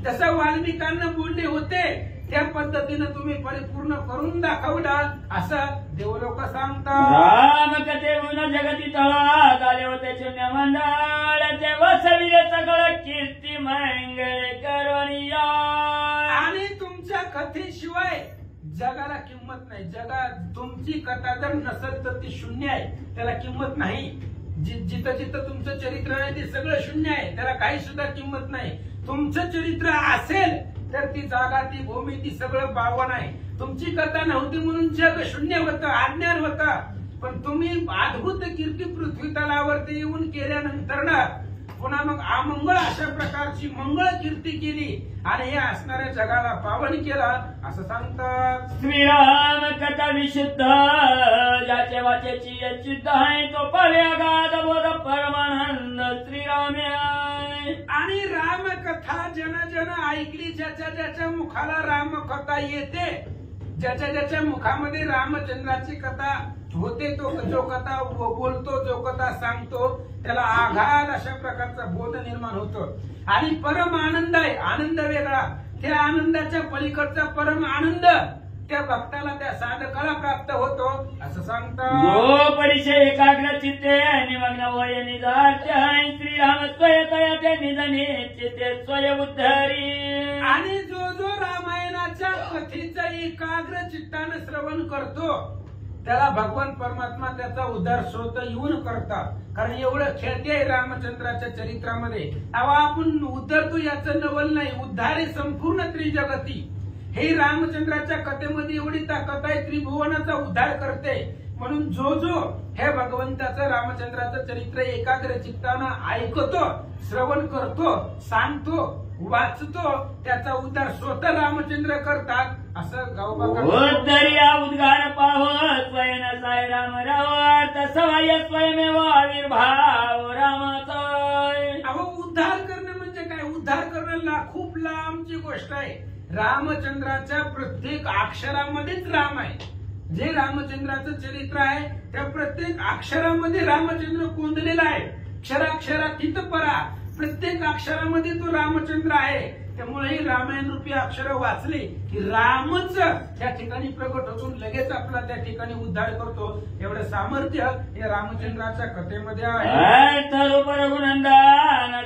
जसं वाल्मिकांना बोलले होते त्या पद्धतीनं तुम्ही परिपूर्ण करून दाखवलं असं देवलोक सांगतात. राम कथेहून जगती तळात आले होते शून्य मंडळ ते वसविले सगळं कीर्ती मंगळ करोनिया. आणि तुमच्या कथेशिवाय जगाला किंमत नाही. जगात तुमची कथा जर नसेल तर ती शून्य आहे, त्याला किंमत नाही. जिथं जिथं तुमचं चरित्र आहे ते सगळं शून्य आहे, त्याला काही सुद्धा किंमत नाही. तुमचं चरित्र असेल तर ती जागा ती भूमी ती सगळं पावन आहे. तुमची कथा नव्हती म्हणून जग शून्य होतं, अज्ञान होतं. पण तुम्ही अद्भुत कीर्ती पृथ्वी तलावरती येऊन केल्यानंतर ना पुन्हा मग अमंगळ अशा प्रकारची मंगळ कीर्ती केली आणि हे असणाऱ्या जगाला पावन केला असं सांगतात. श्रीराम कथा विशुद्ध ज्याच्या वाचेची यच्युद्ध आहे तो पवे अगाध बोध परमानंद श्रीराम. आणि रामकथा जन जन ऐकली ज्याच्या ज्याच्या मुखाला रामकथा येते, ज्याच्या ज्याच्या मुखामध्ये रामचंद्राची कथा होते तो जो कथा बोलतो जो कथा सांगतो त्याला आघात अशा प्रकारचा बोध निर्माण होतो. आणि परम आनंद आहे, आनंद वेगळा. त्या आनंदाच्या पलीकडचा परम आनंद त्या भक्ताला त्या साधकाला प्राप्त होतो असं सांगतात. जो परिचय एकाग्र चित्ते निमग्न वय निजात्य श्रीराम स्वयतया निधने चित्ते स्वय उद्धरी. आणि जो जो रामायणाच्या कथेचं एकाग्र चित्तानं श्रवण करतो त्याला भगवान परमात्मा त्याचा उद्धार स्वतः येऊन करतात. कारण एवढं ख्याती आहे रामचंद्राच्या चरित्रामध्ये. तेव्हा आपण उद्धरतो याचं नवल नाही, उद्धार आहे संपूर्ण त्रिजगती. हे रामचंद्राच्या कथेमध्ये एवढी ताकद आहे, त्रिभुवनाचा उद्धार करते. म्हणून जो जो हे भगवंताचं रामचंद्राचं चरित्र एकाग्र चित्तानं ऐकतो, श्रवण करतो, सांगतो, वाचतो त्याचा उद्धार स्वतः रामचंद्र करतात असं गावबा उद्गार पाव स्वयं साय राम राव सवय स्वयमेव आविर्भाव रामाचा. अहो उद्धार करणं म्हणजे काय? उद्धार करणं खूप लांबची गोष्ट आहे. रामचंद्राच्या प्रत्येक अक्षरामध्येच राम आहे. जे रामचंद्राचं चरित्र आहे त्या प्रत्येक अक्षरामध्ये रामचंद्र कोंदलेला आहे. अक्षराक्षरात हितपरा प्रत्येक अक्षरामध्ये तो रामचंद्र आहे. त्यामुळे ही रामायण रूपी अक्षर वाचली की रामच त्या ठिकाणी प्रकट होऊन लगेच आपला त्या ठिकाणी उद्धार करतो. एवढं सामर्थ्य या रामचंद्राच्या कथेमध्ये आहे.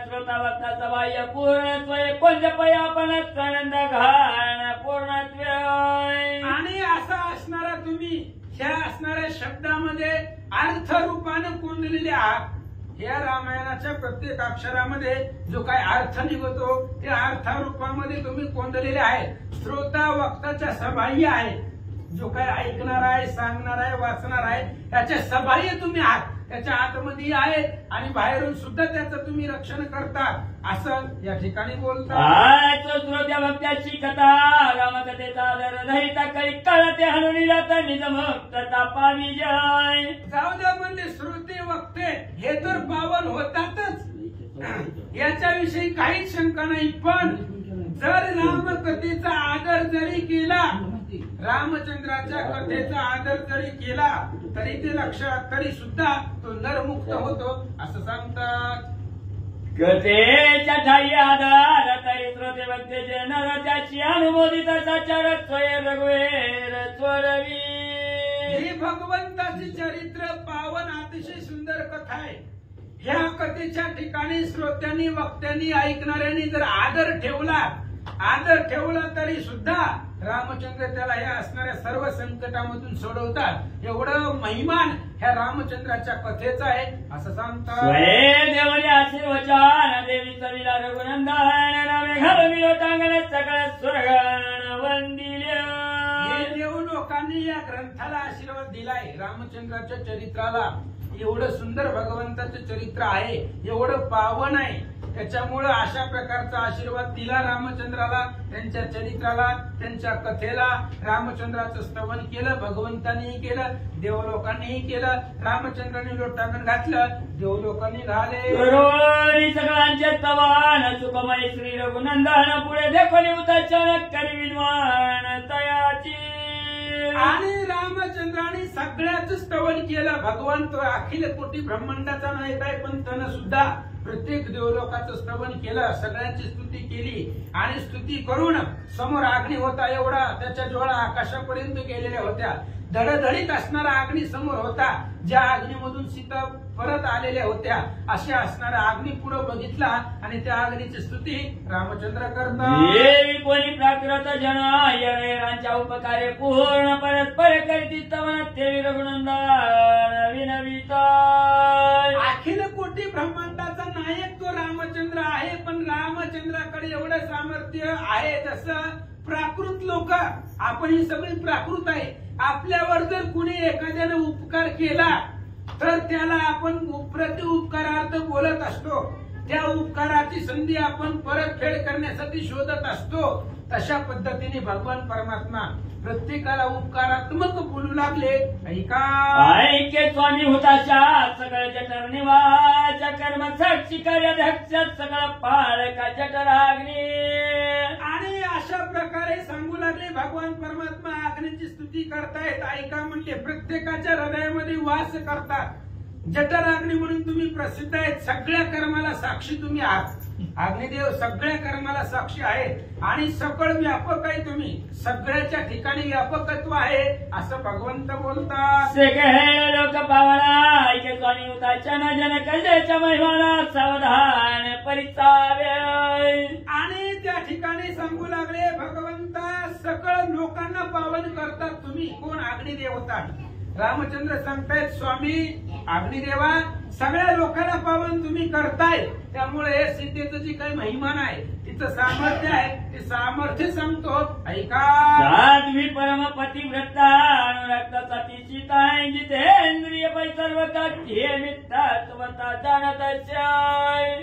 श्रोता भक्ताचा बाह्य पूर्णत्व कोणत्या आपण आनंद घाण पूर्णत्व आणि असा असणारा तुम्ही ह्या असणाऱ्या शब्दामध्ये अर्थ रूपानं कोंदलेले आहात. या रामायणाच्या प्रत्येक अक्षरामध्ये जो काय अर्थ निघतो त्या अर्थारूपामध्ये तुम्ही कोंदलेले आहे. श्रोता वक्ताच्या सबाह्य आहे. जो काय ऐकणार आहे, सांगणार आहे, वाचणार आहे त्याच्या सबाह्य तुम्ही आहात. त्याच्या आतमध्ये आहे आणि बाहेरून सुद्धा त्याचं तुम्ही रक्षण करता असं या ठिकाणी बोलतात. श्रोत्या भक्त्याची कथा रामकथेचा आदर धरिता काही कळते हनुनी जाता निजमक्तता पावी जाय. जाऊ द्या म्हणजे श्रोते वक्ते हे तर पावन होतातच, याच्याविषयी काहीच शंका नाही. पण जर रामकथेचा आदर जरी केला, रामचंद्राच्या कथेचा आदर जरी केला तरी ते लक्षात तरी सुद्धा तो नरमुक्त होतो असं सांगतात. कथेच्या ठाई आधार तरी श्रोते भक्तेचे नर त्याची अनुमोदित साचार स्वय रघुवीर स्वरवी. ही भगवंताचे चरित्र पावन अतिशय सुंदर कथा आहे. ह्या कथेच्या ठिकाणी श्रोत्यांनी वक्त्यांनी ऐकणाऱ्यांनी जर आदर ठेवला तरी सुद्धा रामचंद्र त्याला या असणाऱ्या सर्व संकटामधून सोडवतात. एवढं महिमान ह्या रामचंद्राच्या कथेचा आहे असं सांगतात. देवले आशीर्वचन देवी चविला रघुनंदन रामे घालविलो टांगण सगळ्या स्वर्गान वंदिले. हे देव लोकांनी या ग्रंथाला आशीर्वाद दिलाय. रामचंद्राच्या चरित्राला एवढं सुंदर भगवंताचं चरित्र आहे, एवढं पावन आहे. त्याच्यामुळं अशा प्रकारचा आशीर्वाद दिला रामचंद्राला, त्यांच्या चरित्राला, त्यांच्या कथेला. रामचंद्राचं स्तवन केलं, भगवंतांनीही केलं, देवलोकांनीही केलं. रामचंद्रांनी लोटांगण घातलं, देवलोकांनी घाले. सगळ्यांचे तवान सुखमय श्री रघुनंदन पुढे देखोली उताचन करी विद्वान तयाची. आणि रामचंद्राने सगळ्याच स्तवन केलं. भगवान तो अखिल कोटी ब्रह्मांडाचा नाही काय पण त्यानं सुद्धा प्रत्येक देवलोकाचं स्तवन केलं, सगळ्यांची स्तुती केली. आणि स्तुती करून समोर अग्नी होता एवढा, त्याच्या ज्वाळा आकाशापर्यंत गेलेल्या होत्या. धडधडीत असणारा अग्नी समोर होता, ज्या अग्नीमधून सीता परत आलेल्या होत्या. अशा असणारा अग्नी पुढे बघितला आणि त्या अग्नीची स्तुती रामचंद्र करतात. कोणी प्राकृत जन येणांच्या उपकारे पूर्ण परस्पर करती तवन ते रघुनंदन विनविता. अखिल कोटी ब्रह्मांडाचा नायक तो रामचंद्र आहे. पण रामचंद्राकडे एवढं सामर्थ्य आहे जसं प्राकृत लोक, आपण ही सगळी प्राकृत आहे. आपल्यावर जर कुणी एखाद्याने उपकार केला तर त्याला आपण प्रति उपकारार्थ बोलत असतो. त्या उपकाराची संधी आपण परतफेड करण्यासाठी शोधत असतो. तशा पद्धतीने भगवान परमात्मा प्रत्येकाला उपकारात्मक बोलू लागले. ऐके स्वामी होताशा सगळ्या जठर निवाच्या कर्म साक्षी कार्याध्यक्ष सगळं पाळका जठराग्नी. आणि अशा प्रकारे सांगू लागले भगवान परमात्मा अग्नीची स्तुती करतायत. ऐका म्हणजे प्रत्येकाच्या हृदयामध्ये वास करतात. जठराग्नी म्हणून तुम्ही प्रसिद्ध आहेत. सगळ्या कर्माला साक्षी तुम्ही आहात. अग्निदेव सगळ्या कर्माला साक्षी आहेत आणि सकळ व्यापक आहे. तुम्ही सगळ्याच्या ठिकाणी व्यापकत्व आहे असं भगवंत बोलतात. लोक पावला ऐके स्वामी होताच्या न जन कल्याच्या महिमाना सावधान परिचावे. आणि त्या ठिकाणी सांगू लागले भगवंता सकळ लोकांना पावन करतात तुम्ही. कोण? अग्निदेवता. रामचंद्र सांगतायत स्वामी अग्निदेवा सगळ्या लोकांना पावन तुम्ही करताय. त्यामुळे हे सीतेचं जी काही महिमान आहे, तिचं सामर्थ्य आहे, ते सामर्थ्य सांगतो. ऐका. साध्वी परम पतिव्रता अनुरक्ता सीता जितेंद्रिय पैसर्वता ते मित्रात्वता जाणत.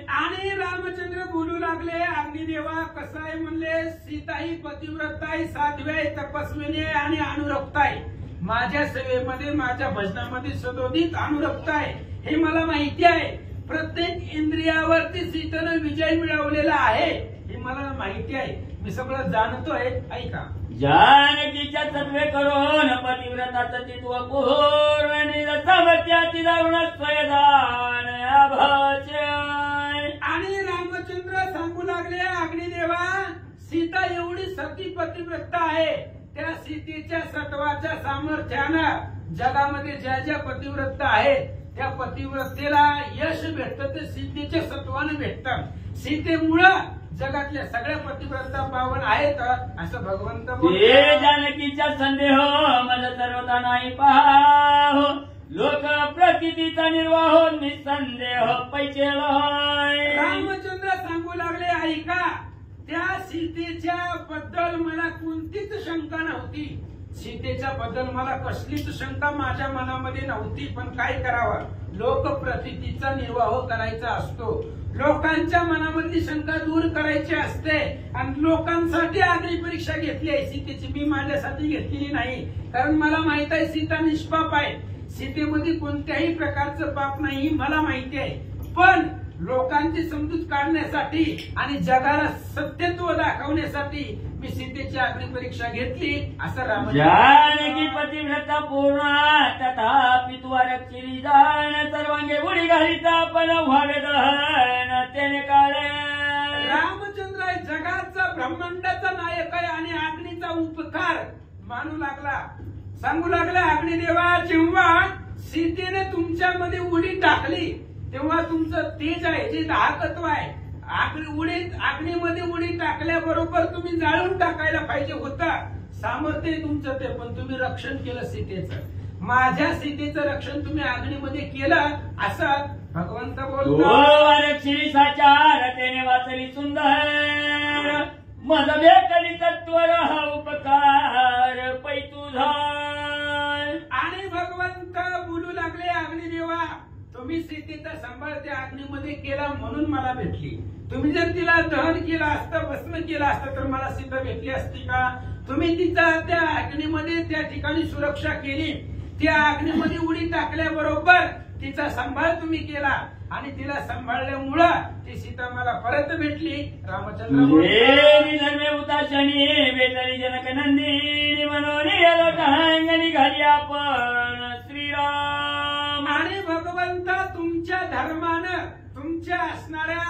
आणि रामचंद्र बोलू लागले अग्निदेवा कसं आहे म्हणले, सीता ही पतिव्रता आहे, साध्वी आहे, तपस्विनी आहे आणि अनुरक्त आहे. माझ्या सेवेमध्ये माझ्या भजनामध्ये सदोदित अनुरक्त आहे. हे मला माहिती आहे. प्रत्येक इंद्रियावरती सीतेनं विजय मिळवलेला आहे हे मला माहिती आहे. मी सगळं जाणतोय, ऐका. जानकीच्या तत्वे करून पतिव्रताचं चित्व पूर्ण समत्याची दारुण स्वयदान आणि रामचंद्र सांगू लागले, अग्निदेवा, सीता एवढी सती पतिव्रता आहे, त्या सीतेच्या सत्वाच्या सामर्थ्यानं जगामध्ये ज्या ज्या पतिव्रता आहेत त्या पतिव्रतेला यश भेटतं ते सीतेच्या सत्वानं भेटतं. सीतेमुळं जगातल्या सगळ्या पतिव्रता पावन आहेत असं भगवंत बोलले. जानकीच्या संदेह मला सर्वता नाही पाहो, लोक प्रतीचा निर्वाह निसंदेह पैचेलाय. रामचंद्र सांगू लागले, ऐका, त्या सीतेच्या बद्दल मला कोणतीच शंका नव्हती. सीतेच्या बद्दल मला कसलीच शंका माझ्या मनामध्ये नव्हती. पण काय करावं, लोकप्रतीचा निर्वाह करायचा असतो, लोकांच्या मनामधली शंका दूर करायची असते. आणि लोकांसाठी अग्नी परीक्षा घेतली आहे सीतेची, मी माझ्यासाठी घेतलेली नाही. कारण मला माहित आहे सीता निष्पाप आहे, सीतेमध्ये कोणत्याही प्रकारचं पाप नाही मला माहिती आहे. पण लोकांची समजूत काढण्यासाठी आणि जगाला सत्यत्व दाखवण्यासाठी मी सीतेची अग्नी परीक्षा घेतली असं राम. जानकी पतिव्रता पूर्ण तथापि तू आरक्षिली जाण, सर्वांगे उडी घालीता पण व्हावे दहन त्याने काळे. रामचंद्र जगाचा ब्रह्मांडाचा नायक आहे आणि अग्नीचा उपकार मानू लागला. सांगू लागला, अग्निदेवा, जेव्हा सीतेने तुमच्यामध्ये उडी टाकली तेव्हा तुमचं तेज आहे, जे दाहकत्व आहे, अग्नीमध्ये उडी टाकल्याबरोबर तुम्ही जाळून टाकायला पाहिजे होता. सामर्थ्य तुमचं ते, पण तुम्ही रक्षण केलं सीतेचं. माझ्या सीतेचं रक्षण तुम्ही अग्नीमध्ये केलं असं भगवंत बोलतो. साचार त्याने वाचली सुंदर, मज भेटली तत्वर हा उपकार पै तुझा. आणि भगवंत बोलू लागले, अग्निदेवा, तुम्ही सीतेचा सांभाळ त्या अग्नीमध्ये केला म्हणून मला भेटली. तुम्ही जर तिला दहन केलं असतं, भस्म केलं असतं तर मला सीता भेटली असती का? तुम्ही तिचा त्या अग्नीमध्ये त्या ठिकाणी सुरक्षा केली, त्या अग्नीमध्ये उडी टाकल्याबरोबर तिचा सांभाळ तुम्ही केला आणि तिला सांभाळल्यामुळं ती सीता मला परत भेटली. रामचंद्र उताशनी भेटली जनक नंदिनी म्हणून निघाली आपण श्रीराम. आणि भगवंत तुमच्या धर्मानं, तुमच्या असणाऱ्या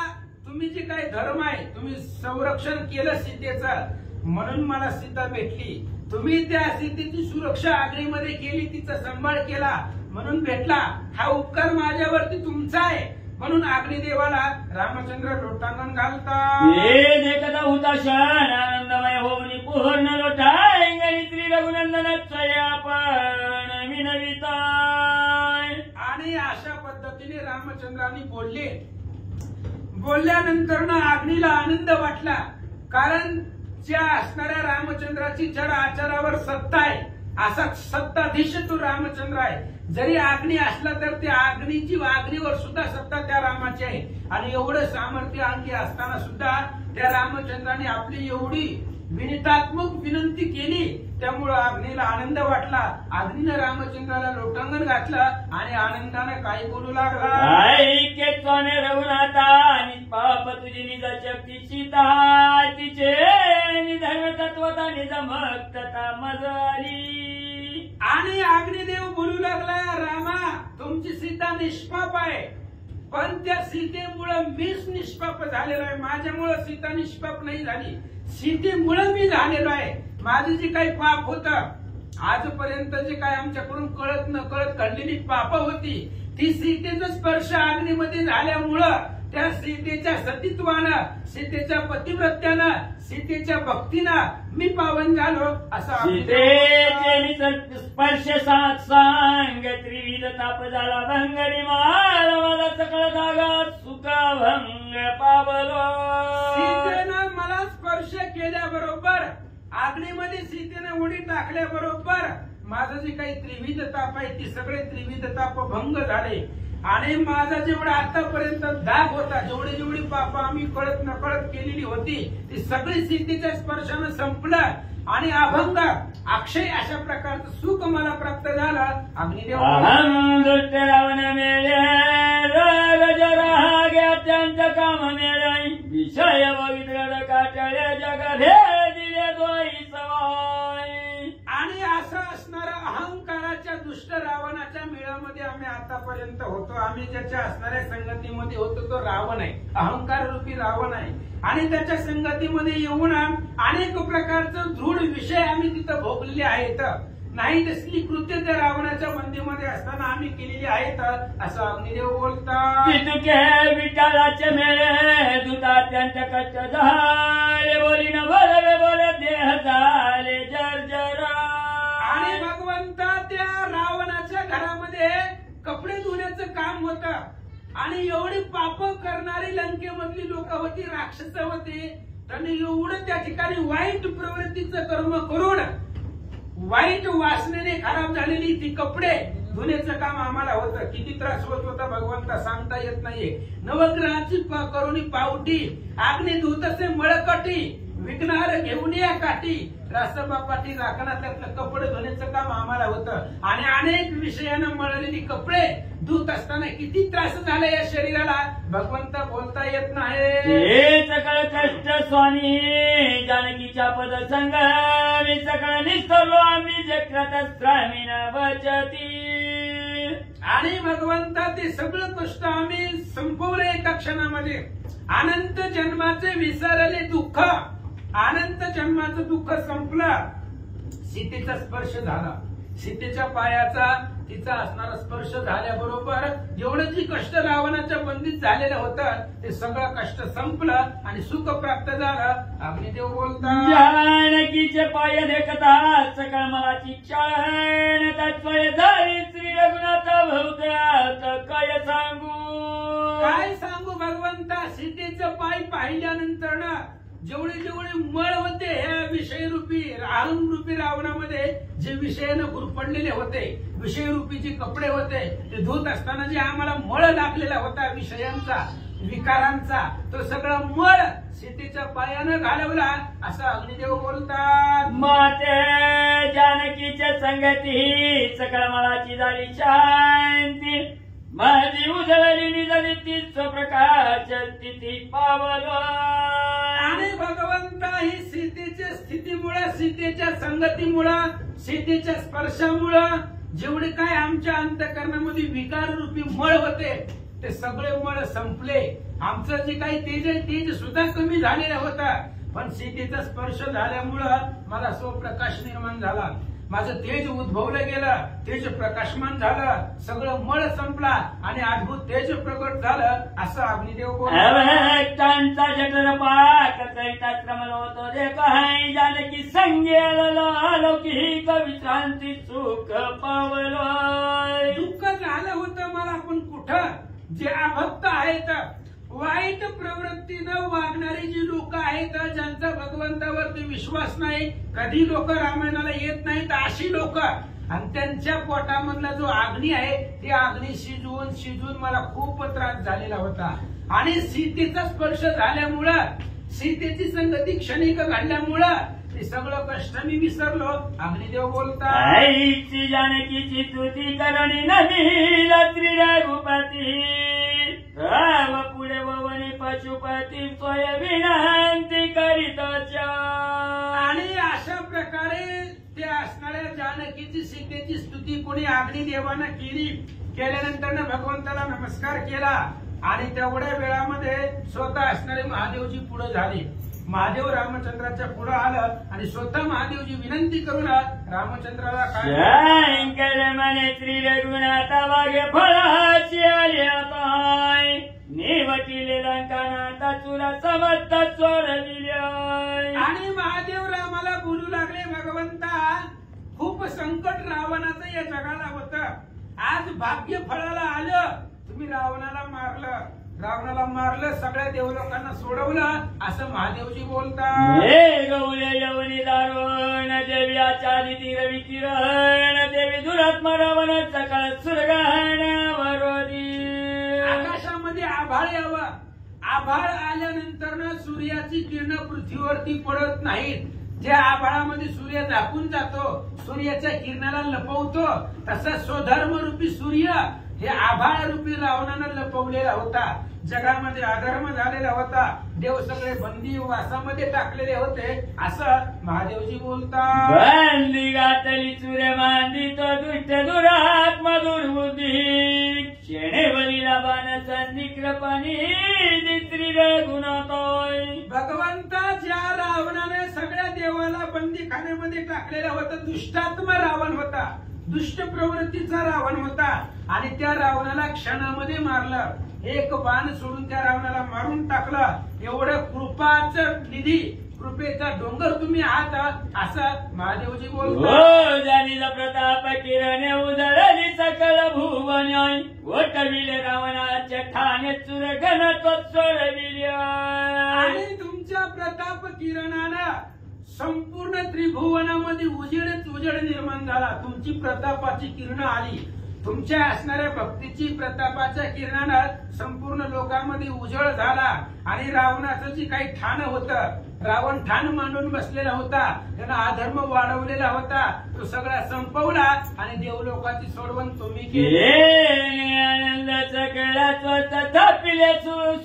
तुम्ही जे काही धर्म आहे तुम्ही संरक्षण केलं सीतेचं म्हणून मला सीता भेटली. तुम्ही त्या सीतेची सुरक्षा अग्नीमध्ये केली, तिचा सांभाळ केला म्हणून भेटला. हा उपकार माझ्यावरती तुमचा आहे म्हणून अग्निदेवाला रामचंद्र लोटांगण घालतात. होता क्षण आनंदमय होऊन पूर्ण लोटांगणी श्री रघुनंदनाचा आपण विनविता. आणि अशा पद्धतीने रामचंद्रांनी बोलले. बोलल्यानंतर ना अग्नीला आनंद वाटला, कारण ज्या असणाऱ्या रामचंद्राची जड आचारावर सत्ता आहे, असा सत्ताधीश तो रामचंद्र आहे. जरी अग्नी असला तर त्या अग्नीवर सुद्धा सत्ता त्या रामाची आहे. आणि एवढं सामर्थ्य आणखी असताना सुद्धा त्या रामचंद्राने आपली एवढी विनतात्मक विनंती केली, त्यामुळं अग्नीला आनंद वाटला. अग्नीनं रामचंद्राला लोटांगण घातलं आणि आनंदाने काही बोलू लागला. रघुनाथा निष्पाप तुझी निज शक्तीची तिचे निधन तत्वता निज मक्तता मजली. आणि अग्निदेव बोलू लागला, रामा, तुमची सीता निष्पाप आहे, पण त्या सीतेमुळे मीच निष्पाप झालेलो आहे. माझ्यामुळे सीता निष्पाप नाही झाली, सीतेमुळे मी झालेलो आहे. माझं जे काही पाप होतं आजपर्यंत, जे काही आमच्याकडून कळत न कळत घडलेली पाप होती, ती सीतेचा स्पर्श अग्नीमध्ये झाल्यामुळं त्या सीतेच्या सतीत्वानं, सीतेच्या पतिव्रत्यानं, सीतेच्या भक्तीनं मी पावन झालो. असा सीतेचे स्पर्श सात सांग त्रिविध ताप झाला भंगरी माल मला सकळ जागात सुख भंग पावलो. सीतेनं मला स्पर्श केल्याबरोबर, अग्नीमध्ये सीतेनं उडी टाकल्याबरोबर माझं जे काही त्रिविध ताप आहे ते सगळे त्रिविध ताप भंग झाले. आणि माझा जेवढा आतापर्यंत दाग होता, जेवढी पाप आम्ही कळत नकळत केलेली होती, ती सगळी सीतेच्या स्पर्शानं संपलं आणि अभंग अक्षय अशा प्रकारचं सुख मला प्राप्त झालं. अग्निदेव रावण मेळे रजरा घ्या त्यांचं काम मेळे विषय बघितलं काटळे जगधे दुष्ट रावणाच्या मेळामध्ये आम्ही आतापर्यंत होतो. आम्ही ज्याच्या असणाऱ्या संगतीमध्ये होतो तो रावण आहे, अहंकार रूपी रावण आहे. आणि त्याच्या संगतीमध्ये येऊन अनेक प्रकारचं दृढ विषय आम्ही तिथं भोगलेले आहेत. नाही तसली कृत्य त्या रावणाच्या बंदीमध्ये असताना आम्ही केलेली आहेत असं अग्निदेव बोलतात. विठ्ठलाचे मेळे दुता त्यांच्या कष्ट झाले, बोली न बोलवे बोले देह झाले जर्जर. आणि भगवंता त्या रावणाच्या घरामध्ये कपडे धुण्याचं काम होतं. आणि एवढी पाप करणारी लंकेमधली लोक होती, राक्षस होते. त्यांनी एवढं त्या ठिकाणी वाईट प्रवृत्तीचं कर्म करून वाईट वासनेने खराब झालेली ती कपडे धुण्याचं काम आम्हाला होतं. किती त्रास होत होता भगवंता सांगता येत नाहीये. नवग्रहाची करुणी पावटी, आग्नी धुत असे मळकटी, विघ्नार घेऊन या काठी, रासबापाटी राखणा त्यातलं कपडे धुण्याचं काम आम्हाला होतं. आणि अनेक विषयानं मळलेली कपडे धुत असताना किती त्रास झाला या शरीराला भगवंत बोलता येत नाही. सकळ कष्ट स्वामी जानकीच्या पद संग मी सकळ निस्तरलो आम्ही जक्रतस्त्रामीन वचती. आणि भगवंता ते सगळं कष्ट आम्ही संपवलं एका क्षणामध्ये. अनंत जन्माचे विसरले दुःख, अनंत जन्माचं दुःख संपलं. सीतेचा स्पर्श झाला, सीतेच्या पायाचा तिचा असणारा स्पर्श झाल्याबरोबर एवढं जी कष्ट रावणाच्या बंदीत झालेलं होतं ते सगळं कष्ट संपलं आणि सुख प्राप्त झालं. अग्निदेव बोलतात. जानकीचे पाय देखता सकळ मलाची क्षण तत्वय झाली श्री रघुनाथ भोवत्यात काय सांगू. काय सांगू भगवंता, सीतेचं पाय पाहिल्यानंतर ना जेवढे जेवढे मळ होते ह्या विषयरूपी अहंरूपी रावणामध्ये, जे विषयानं गुरपडलेले होते, विषयरूपी जे कपडे होते ते धुत असताना जे आम्हाला मळ लागलेला होता विषयांचा, विकारांचा, तो सगळा मळ सीतेच्या पायानं घालवला असं अग्निदेव बोलतात. माते जानकीच्या संगती सकळ मलाची झाली शांती, माझी उजळली निजली ती स्वप्रकाश स्थिती पावलो. आणि भगवंता ही सीतेच्या स्थितीमुळे, सीतेच्या संगतीमुळं, सीतेच्या स्पर्शामुळं जेवढे काय आमच्या अंतःकरणामध्ये विकार रूपी मळ होते ते सगळे मळ संपले. आमचं जे काही तेज आहे तेज सुद्धा कमी झालेलं होतं. पण सीतेचा स्पर्श झाल्यामुळं मला स्वप्रकाश निर्माण झाला, माझं तेज उद्भवलं गेलं, तेज प्रकाशमान झालं, सगळं मळ संपला आणि अद्भुत तेज प्रकट झालं असं अग्निदेव बोलतात. जठर पाक कैताश्रमल होतो जे काही जानकी संगेला लौकिक विश्रांती सुख पावलो. दुःख झालं होतं मला, पण कुठं जे अभक्त आहेत, वाईट प्रवृत्तीनं वागणारी जी लोक आहेत, ज्यांचा भगवंतावरती विश्वास नाही, कधी लोक रामायणाला येत नाहीत, अशी लोक, आणि त्यांच्या पोटामधला जो अग्नी आहे ते अग्नी शिजवून शिजवून मला खूप त्रास झालेला होता. आणि सीतेचा स्पर्श झाल्यामुळं, सीतेची संगती क्षणिक घडल्यामुळं ते सगळं कष्ट मी विसरलो. अग्निदेव बोलतात. आईची जानकीची स्तुती करणी नदी रात्री रघुपती, राम पुढे ववनी पशुपती स्वय विनंती करीताच्या. आणि अशा प्रकारे त्या असणाऱ्या जानकीची सीतेची स्तुती कोणी अग्निदेवानं केली. केल्यानंतर भगवंताला नमस्कार केला आणि तेवढ्या वेळामध्ये स्वतः असणारे महादेवजी पुढे झाले. महादेव रामचंद्राच्या पुढे आलं आणि स्वतः महादेवजी विनंती करून रामचंद्राला काय म्हणे श्री रघुनाथ वागे फळाची आले पाय निवटिले लंकानाथा चुरा समस्त स्वर दिले. आणि महादेव रामाला बोलू लागले, भगवंता खूप संकट रावणाचं या जगाला होतं, आज भाग्य फळाला आलं, तुम्ही रावणाला मारलं, सगळ्या देवलोकांना सोडवलं असं महादेवजी बोलतात. हे गौले यवनी दारुण देवी आचारी रवी किरण देवी दुरात्मा रावण सकाळ सुरगहन वरोधी. आकाशामध्ये आभाळ यावं, आभाळ आल्यानंतर सूर्याची किरण पृथ्वीवरती पडत नाहीत. ज्या आभाळामध्ये सूर्य झाकून जातो, सूर्याच्या किरणाला लपवतो, तसा स्वधर्म रूपी सूर्य हे आभाळ रूपी रावणानं लपवलेला होता. जगामध्ये अधर्म झालेला होता, देव सगळे बंदी वासामध्ये टाकलेले होते असं महादेवजी बोलतात. बंदी घातली सूर्य मांदी तो दुष्ट दुरा पाणी दित्री रघुनाथाय भगवंताच्या रावणाने सगळ्या देवाला बंदीखान्यामध्ये टाकलेला होता. दुष्टात्मा रावण होता, दुष्ट प्रवृत्तीचा रावण होता आणि त्या रावणाला क्षणामध्ये मारलं. एक बाण सोडून त्या रावणाला मारून टाकलं. एवढं कृपाचं निधी, कृपेचा डोंगर तुम्ही आहात असं महादेवजी बोलतात. जानीचा प्रताप किरणे उजळली सकल भुवन वटविले रावणाच्या ठाणे चुरगण सोडविले. आणि तुमच्या प्रताप किरणानं संपूर्ण त्रिभुवनामध्ये उजेडच उजेड निर्माण झाला. तुमची प्रतापाची किरण आली. तुमच्या असणाऱ्या भक्तीची प्रतापाच्या किरणानं संपूर्ण लोकांमध्ये उजळ झाला. आणि रावणाचं जे काही ठाण होतं, रावण ठाण मांडून बसलेला होता, त्यानं अधर्म वाढवलेला होता, तो सगळा संपवला आणि देवलोकाची सोडवण तुम्ही केली. आनंदाचा कैलास थापिले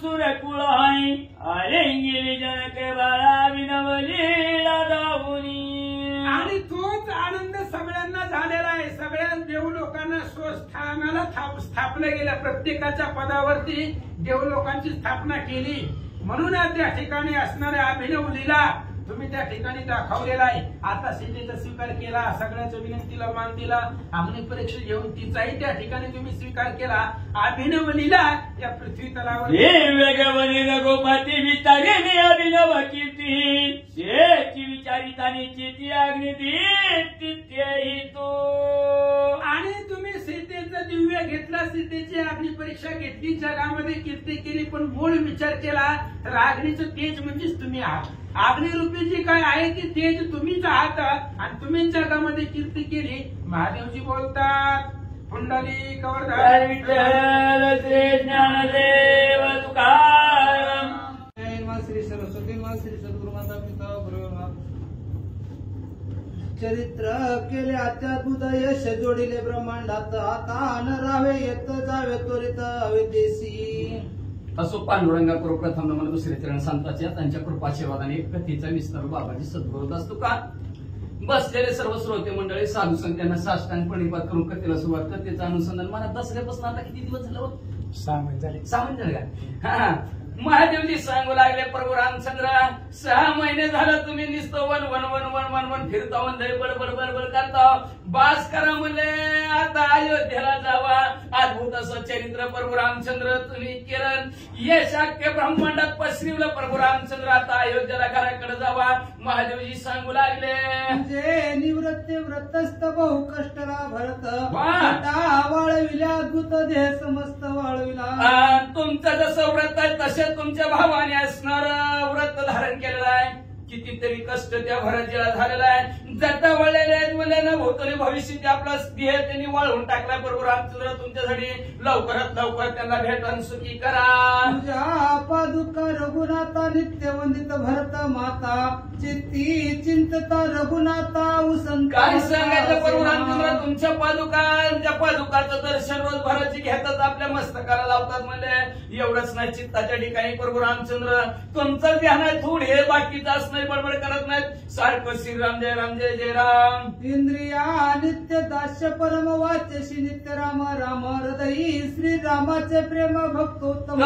सुरकुळ आले गेली जनक बाळा विनवलीला दावुनी. आणि तोच आनंद सगळ्यांना झालेला आहे. सगळ्या देवलोकांना स्वस्थानाला स्थापलं गेलं. प्रत्येकाच्या पदावरती देवलोकांची स्थापना केली. म्हणून त्या ठिकाणी असणाऱ्या अभिनव लीला तुम्ही त्या ठिकाणी दाखवलेला आहे. आता सीतेचा स्वीकार केला, सगळ्याच्या विनंतीला मान दिला, अग्निपरीक्षा घेऊन तिचाही त्या ठिकाणी तुम्ही स्वीकार केला. अभिनव लीला या पृथ्वी तलावर वेगवनी रघुपती विचारी अभिनव कीर्ती शेची विचारितानी चिती अग्नि दीप्ती तो. आणि तुम्ही सीतेचा दिव्य घेतला, सीतेची अग्निपरीक्षा घेतली, जगामध्ये कीर्ती केली, पण मूळ विचार केला तर अग्नीचं तेज म्हणजेच तुम्ही आहात. अग्निरूपी जी काय आहे ती तेज तुम्हीच आहात आणि तुम्ही जगामध्ये कीर्ती केली. महादेवजी बोलतात पुंडली कवरधार विठ्ठल श्री ज्ञानदेव तुकाराम. श्री सरस्वती मा श्री सद्गुरु माता पिता गुरुमा. चरित्र केले अत्याद्भुत यश जोडिले ब्रह्मांडात. आता न राहावे येत जावे त्वरित अविदेशी. असो पांडुरंगा करू प्रथम नमन दुसरे चरण संतांच्या त्यांच्या कृपाशीर्वादाने कथेचा विस्तार बाबाजी सद्गुरुदास तुका. बसलेले सर्व श्रोते मंडळी साधू संतांना साष्टांग प्रणिपात करून कथेला सुरुवात कथेचं अनुसंधान मला दसऱ्यापासून आता किती दिवस झालं होत? 6 महिने झाले. 6 महिने झाले का? हा. महादेवजी सांगू लागले प्रभू रामचंद्र 6 महिने झालं तुम्ही नुसतं one one one one one one फिरता वंदय बडबड बडबड करता. बास करा म्हणले आता अयोध्येला जावा. अद्भुत असं चरित्र प्रभू रामचंद्र तुम्ही केलं. यशाख्य ब्रह्मांडात पसरवलं प्रभू रामचंद्र. आता अयोध्येला घराकडे जावा. महादेवजी सांगू लागले जे निवृत्ती व्रतस्थ बहु कष्टला भरत. वा. वाळविला अद्भुत देह समस्त वाळविला. तुमचं जसं व्रत आहे तसे तुमच्या भावाने असणार व्रत धारण केलेलं आहे. कितीतरी कष्ट त्या भरतीला झालेला आहे. जटा वळलेले आहेत म्हणजे ना भोवतरी भविष्य आपला देह त्यांनी वाळवून टाकला. बरोबर रामचंद्र तुमच्यासाठी लवकरात लवकर त्यांना भेटून सुखी करा. तुझ्या पादुका रघुनाथा नित्य वंदित भरत माता. चित्ती चिंतता रघुनाथा उसंत. काय सांगायचं प्रभू रामचंद्र तुमच्या पादुकाचं दर्शन रोज भराची घेतात आपल्या मस्तकाला लावतात. म्हणजे एवढंच नाही चित्ताच्या ठिकाणी प्रभू रामचंद्र तुमचं ध्यान आहे थोडे हे बाकीचं असं नाही बडबड करत नाहीत. सारखं श्रीराम जय राम जय जय राम. इंद्रिया नित्य दास्य परम वाच्यशी नित्य राम राम हृदयी श्रीरामाचे प्रेम भक्तोत्तम.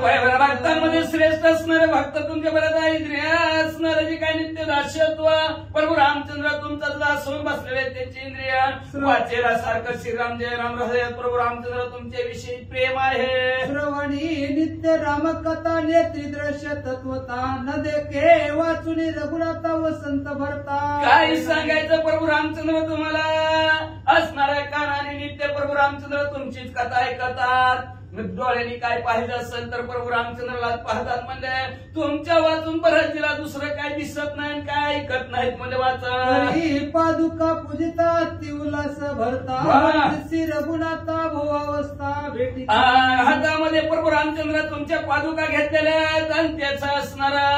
भक्तांमध्ये श्रेष्ठ असणारे भक्त तुमच्या बरोबर आहे. इंद्रिया असणारे जे काही नित्य दास्यत्व प्रभू रामचंद्र तुमचा दासून बसलेले त्यांची इंद्रिया वाचेला सारखं श्रीराम जय राम हृदयात प्रभू रामचंद्र तुमच्या विषयी प्रेम आहे. श्रवणी नित्य रामकथा नेत्री दृश्य तत्वता न देखे वाचुनी रघुनाथा वसंत भरता. काही सांगायचं प्रभू रामचंद्र तुम्हाला असणाऱ्या कानाने नित्य प्रभू रामचंद्र तुमचीच कथा ऐकतात. डोळ्यांनी काय पाहिजे असेल तर प्रभू रामचंद्राला पाहतात. म्हणजे तुमच्या वाचून परत तिला दुसरं काय दिसत नाही काय ऐकत नाहीत. म्हणजे वाचा पादुका पूजिता अति उल्हास भरता. श्री रघुनाथा भोवावस्था भेटी. हातामध्ये प्रभू रामचंद्र तुमच्या पादुका घेतलेल्या आहेत आणि त्याचा असणारा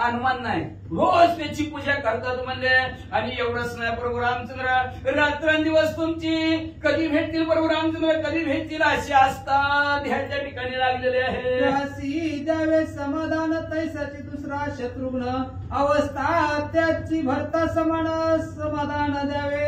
अनुमान नाही. रोज त्याची पूजा करतात म्हणजे. आणि एवढंच नाही प्रभू रामचंद्र रात्रंदिवस तुमची कधी भेटतील प्रभू रामचंद्र कधी भेटतील अशी असतात ह्याच्या ठिकाणी लागलेले आहे. त्यासी द्यावे समाधान तैसाची दुसरा शत्रुघ्न अवस्था त्याची भरता समान समाधान द्यावे.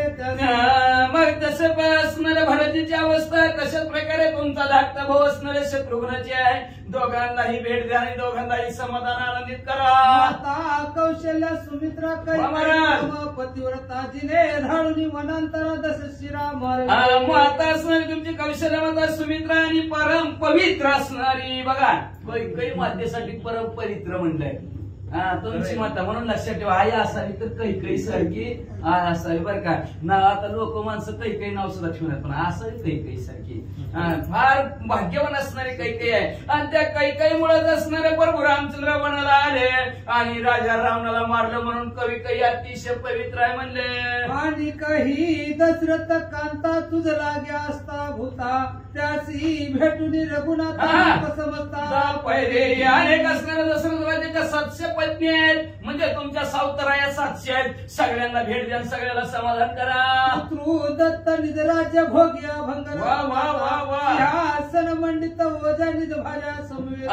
मग तसं असणाऱ्या भरत लंकाजीची अवस्था तशाच प्रकारे तुमचा धाकटा भाऊ असणारे शत्रुघ्नाची आहे. दोघांनाही भेट द्या आणि दोघांनाही समाधान आनंदित करा. माता कौशल्या सुमित्रा पतिव्रताजीने धाडून वनांतरा दस श्रीराम माता असणारी तुमची कौशल्य माता सुमित्रा आणि परम पवित्र असणारी बघा काही मातेसाठी परम पवित्र म्हणलंय. तुमची माता म्हणून लक्षात ठेवा. आई असावी तर काही सारखी असावी बरं का ना. आता लोक माणसं काही नाव सुद्धा ठेवणार पण असावी काही सारखी फार भाग्यवान असणारे काही आहे. आणि त्या कैकेयीमुळेच असणारे प्रभू रामचंद्र वनाला आले आणि राजा रावणाला मारलं म्हणून कवी अतिशय पवित्र आहे म्हणले. आणि काही दशरथ कांता तुझ लागे असता भूता त्यासी भेटून रघुनाथ समजता. पहिले अनेक असणाऱ्या दशरथ राजाच्या 700 पत्नी आहेत म्हणजे तुमच्या सावतराया 700 आहेत. सगळ्यांना भेट द्या सगळ्याला समाधान करा. दत्त निज राज्य भोग्या भंगर वा वा वा वा सिंहासन मंडित वजा निज भाज्या समवेत.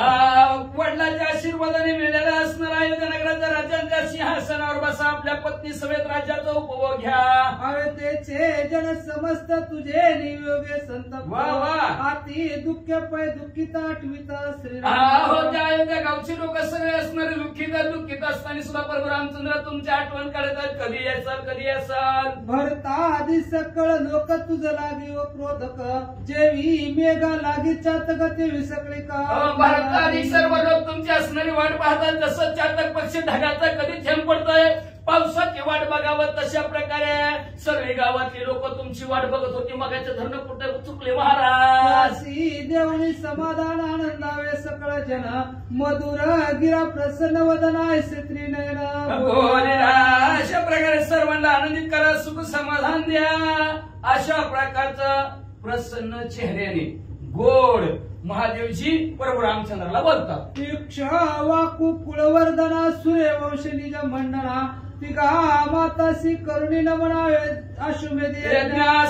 वडिलांच्या आशीर्वादाने मिळालेला असणारा अयोध्यानगराच्या राज्याच्या सिंहासनावर बसा. आपल्या पत्नी समेत राज्याचा उपभोग घ्या. हवे तेचे जन समस्त तुझे नियोगे संत वा वा अति दुःख पै दुःखित आठवित श्रीराम. त्या अयोध्या गावचे लोक सगळे असणारे दुःखित असताना सुद्धा प्रभू रामचंद्र तुमची आठवण काढतात. कधी याचाल भरता आधी सकळ लोक तुझ लागे व क्रोधक जेवी मेघा लागी चातक ते विसकळे का. भारतादी सर्व लोक तुमची असणारी वाट पाहतात. जसं चातक पक्षी ढगाचा कधी थेंब पडतोय पावसाची वाट बघावं तशा प्रकारे सर्व गावातली लोक तुमची वाट बघत होती. मगाचे धरण कुठे चुकले महाराज. देवणी समाधान आनंदावे सकळ जन मधुर गिरा प्रसन्न वदना श्री नयन. अशा प्रकारे सर्वांना आनंदित करा सुख समाधान द्या. अशा प्रकारचं प्रसन्न चेहऱ्याने गोड महादेवजी प्रभू रामचंद्राला बोलतात. वाकू कुळवर्धना सूर्यवंश निज मंडना तिका मातासी करुणी नमनावे अश्वमेध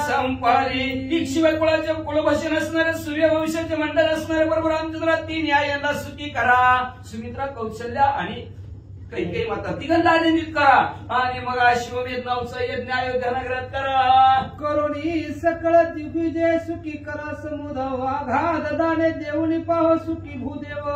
संपारी. इक्ष्वाकू कुळाचे कुलभूषण असणारे सूर्यवंशाचे मंडळ असणारे प्रभू रामचंद्र 3 यांना सुखी करा. सुमित्रा कौशल्या आणि कैकेयी माता तिघांना आनंदित करा. आणि मग अश्वमेध नावचा यज्ञ अयोध्यानगरात करा. करुणी सकळ दिग्विजय सुखी करा समुधव आघात दाने देवणी पाह सुखी भूदेव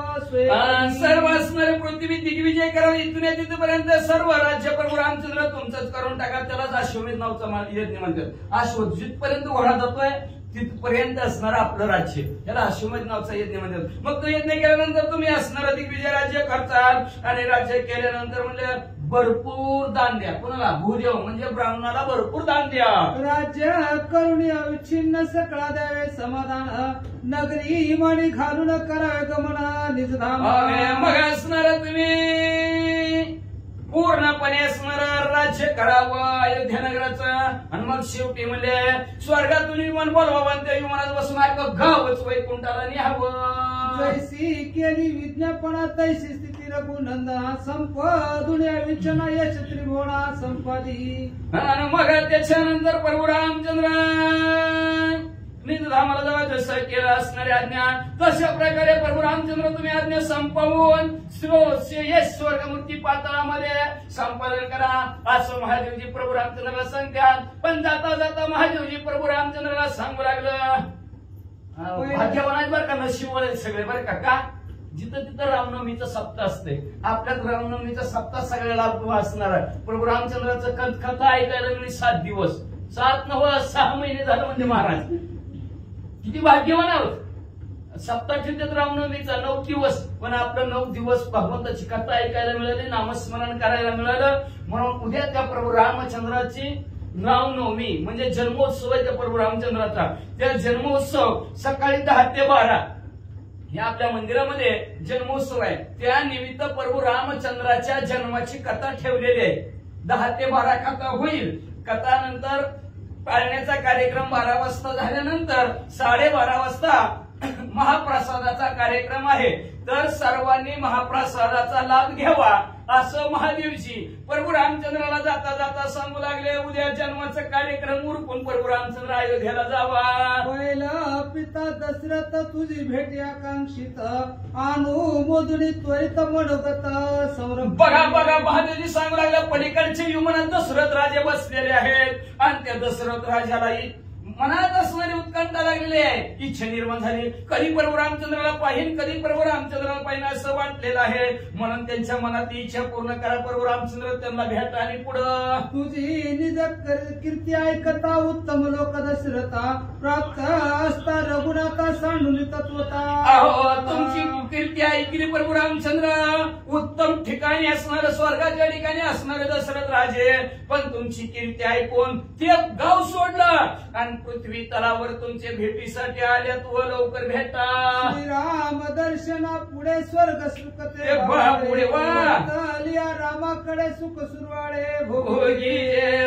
सर्व असणारे पृथ्वी दिग्विजय करा. इथून तिथपर्यंत सर्व राज्य प्रभू रामचंद्र तुमचंच करून टाका. त्यालाच अश्वमेध नावचा यज्ञ म्हणतात. अश्व जिथपर्यंत घोडा जातोय तिथपर्यंत असणार आपलं राज्य याला अश्वमेध नावचा यज्ञ म्हणतात. मग तो यज्ञ केल्यानंतर तुम्ही असणारा दिग्विजय राज्य करताल. आणि राज्य केल्यानंतर म्हणजे भरपूर दान द्या. कोणाला भूदेव म्हणजे ब्राह्मणाला भरपूर दान द्या. राज्य करुणी अविच्छिन्न सकळा द्यावे समाधान नगरी मणी घालून करावे गमना निजधाम. मग असणार तुम्ही पूर्णपणे असणार राज्य करावं अयोध्यानगराचं. आणि मग शेवटी म्हणजे स्वर्गातून विमान बोलवावं त्या विमानात बसून ऐकं गावच वैकुंठाला न्यावं. जैसी केली विज्ञापना तैसी स्थिती रघुनंदना संपदुण्या विचना यश त्रिभुवना संपादी. आणि मग त्याच्यानंतर प्रभू रामचंद्र निजधामाला जेव्हा जसं केलं असणारी आज्ञा तशा प्रकारे प्रभू रामचंद्र तुम्ही आज्ञा संपवून स्वर्गमूर्ती पाताळामध्ये संपादन करा असं महादेवजी प्रभू रामचंद्राला सांगतात. पण जाता जाता महादेवजी प्रभू रामचंद्राला सांगू लागलं. भाग्यवान बरं का नशीब सगळे बरं का जिथं तिथं रामनवमीचं सप्ताह असते. आपल्यात रामनवमीचा सप्ताह सगळ्याला असणार आहे. प्रभू रामचंद्राचं कथा ऐकायला मिळेल 7 दिवस 7 9 6 महिने झालं म्हणजे महाराज किती भाग्यवान आहोत. सप्ताह ठेवतात रामनवमीचा 9 दिवस पण आपलं 9 दिवस भगवंताची कथा ऐकायला मिळाली नामस्मरण करायला मिळालं. म्हणून उद्या त्या प्रभू रामचंद्राची रामनवमी म्हणजे जन्मोत्सव आहे त्या प्रभू रामचंद्राचा. त्या जन्मोत्सव सकाळी 10 ते 12 हे आपल्या मंदिरामध्ये जन्मोत्सव आहे. त्या निमित्त प्रभू रामचंद्राच्या जन्माची कथा ठेवलेली आहे. 10 ते 12 कथा होईल. कथा नंतर पाळण्याचा कार्यक्रम 12 वाजता झाल्यानंतर 12:30 वाजता महाप्रसादाचा कार्यक्रम आहे. तर सर्वांनी महाप्रसादाचा लाभ घ्यावा असं महादेवजी प्रभू रामचंद्राला जाता जाता सांगू लागले. उद्या जन्माचा कार्यक्रम उरकून प्रभू रामचंद्र अयोध्येला जावा. पहिला पिता दशरथ तुझी भेटी आकांक्षित अनुमोदनी त्वरित मनोगत संरक्षण. बघा महादेवजी सांगू लागले पलीकडचे विमानात दशरथ राजे बसलेले आहेत आणि त्या दशरथ राजालाही मनात असणारी उत्कंठा लागलेली आहे, इच्छा निर्माण झाली. कधी प्रभू रामचंद्राला पाहिन, कधी प्रभू रामचंद्राला पाहिन असं वाटलेलं आहे. म्हणून त्यांच्या मनात इच्छा पूर्ण करा. प्रभू रामचंद्र त्यांना भेट आणि पुढं तुझी निज कीर्ती ऐकता उत्तम लोक दशरथा प्राप्त असता रघुनाथा सांडून तत्वता. अहो तुमची कीर्ती ऐकली प्रभू रामचंद्र, उत्तम ठिकाणी असणार, स्वर्गाच्या ठिकाणी असणारे दशरथ राजे, पण तुमची कीर्ती ऐकून ते गाव सोडलं आणि पृथ्वी तलावर तुमच्या भेटीसाठी आल्यात व लवकर भेटा. श्रीराम दर्शना पुढे स्वर्ग सुखते पुढे वा रामाकडे सुख सुरवाळे भोगी.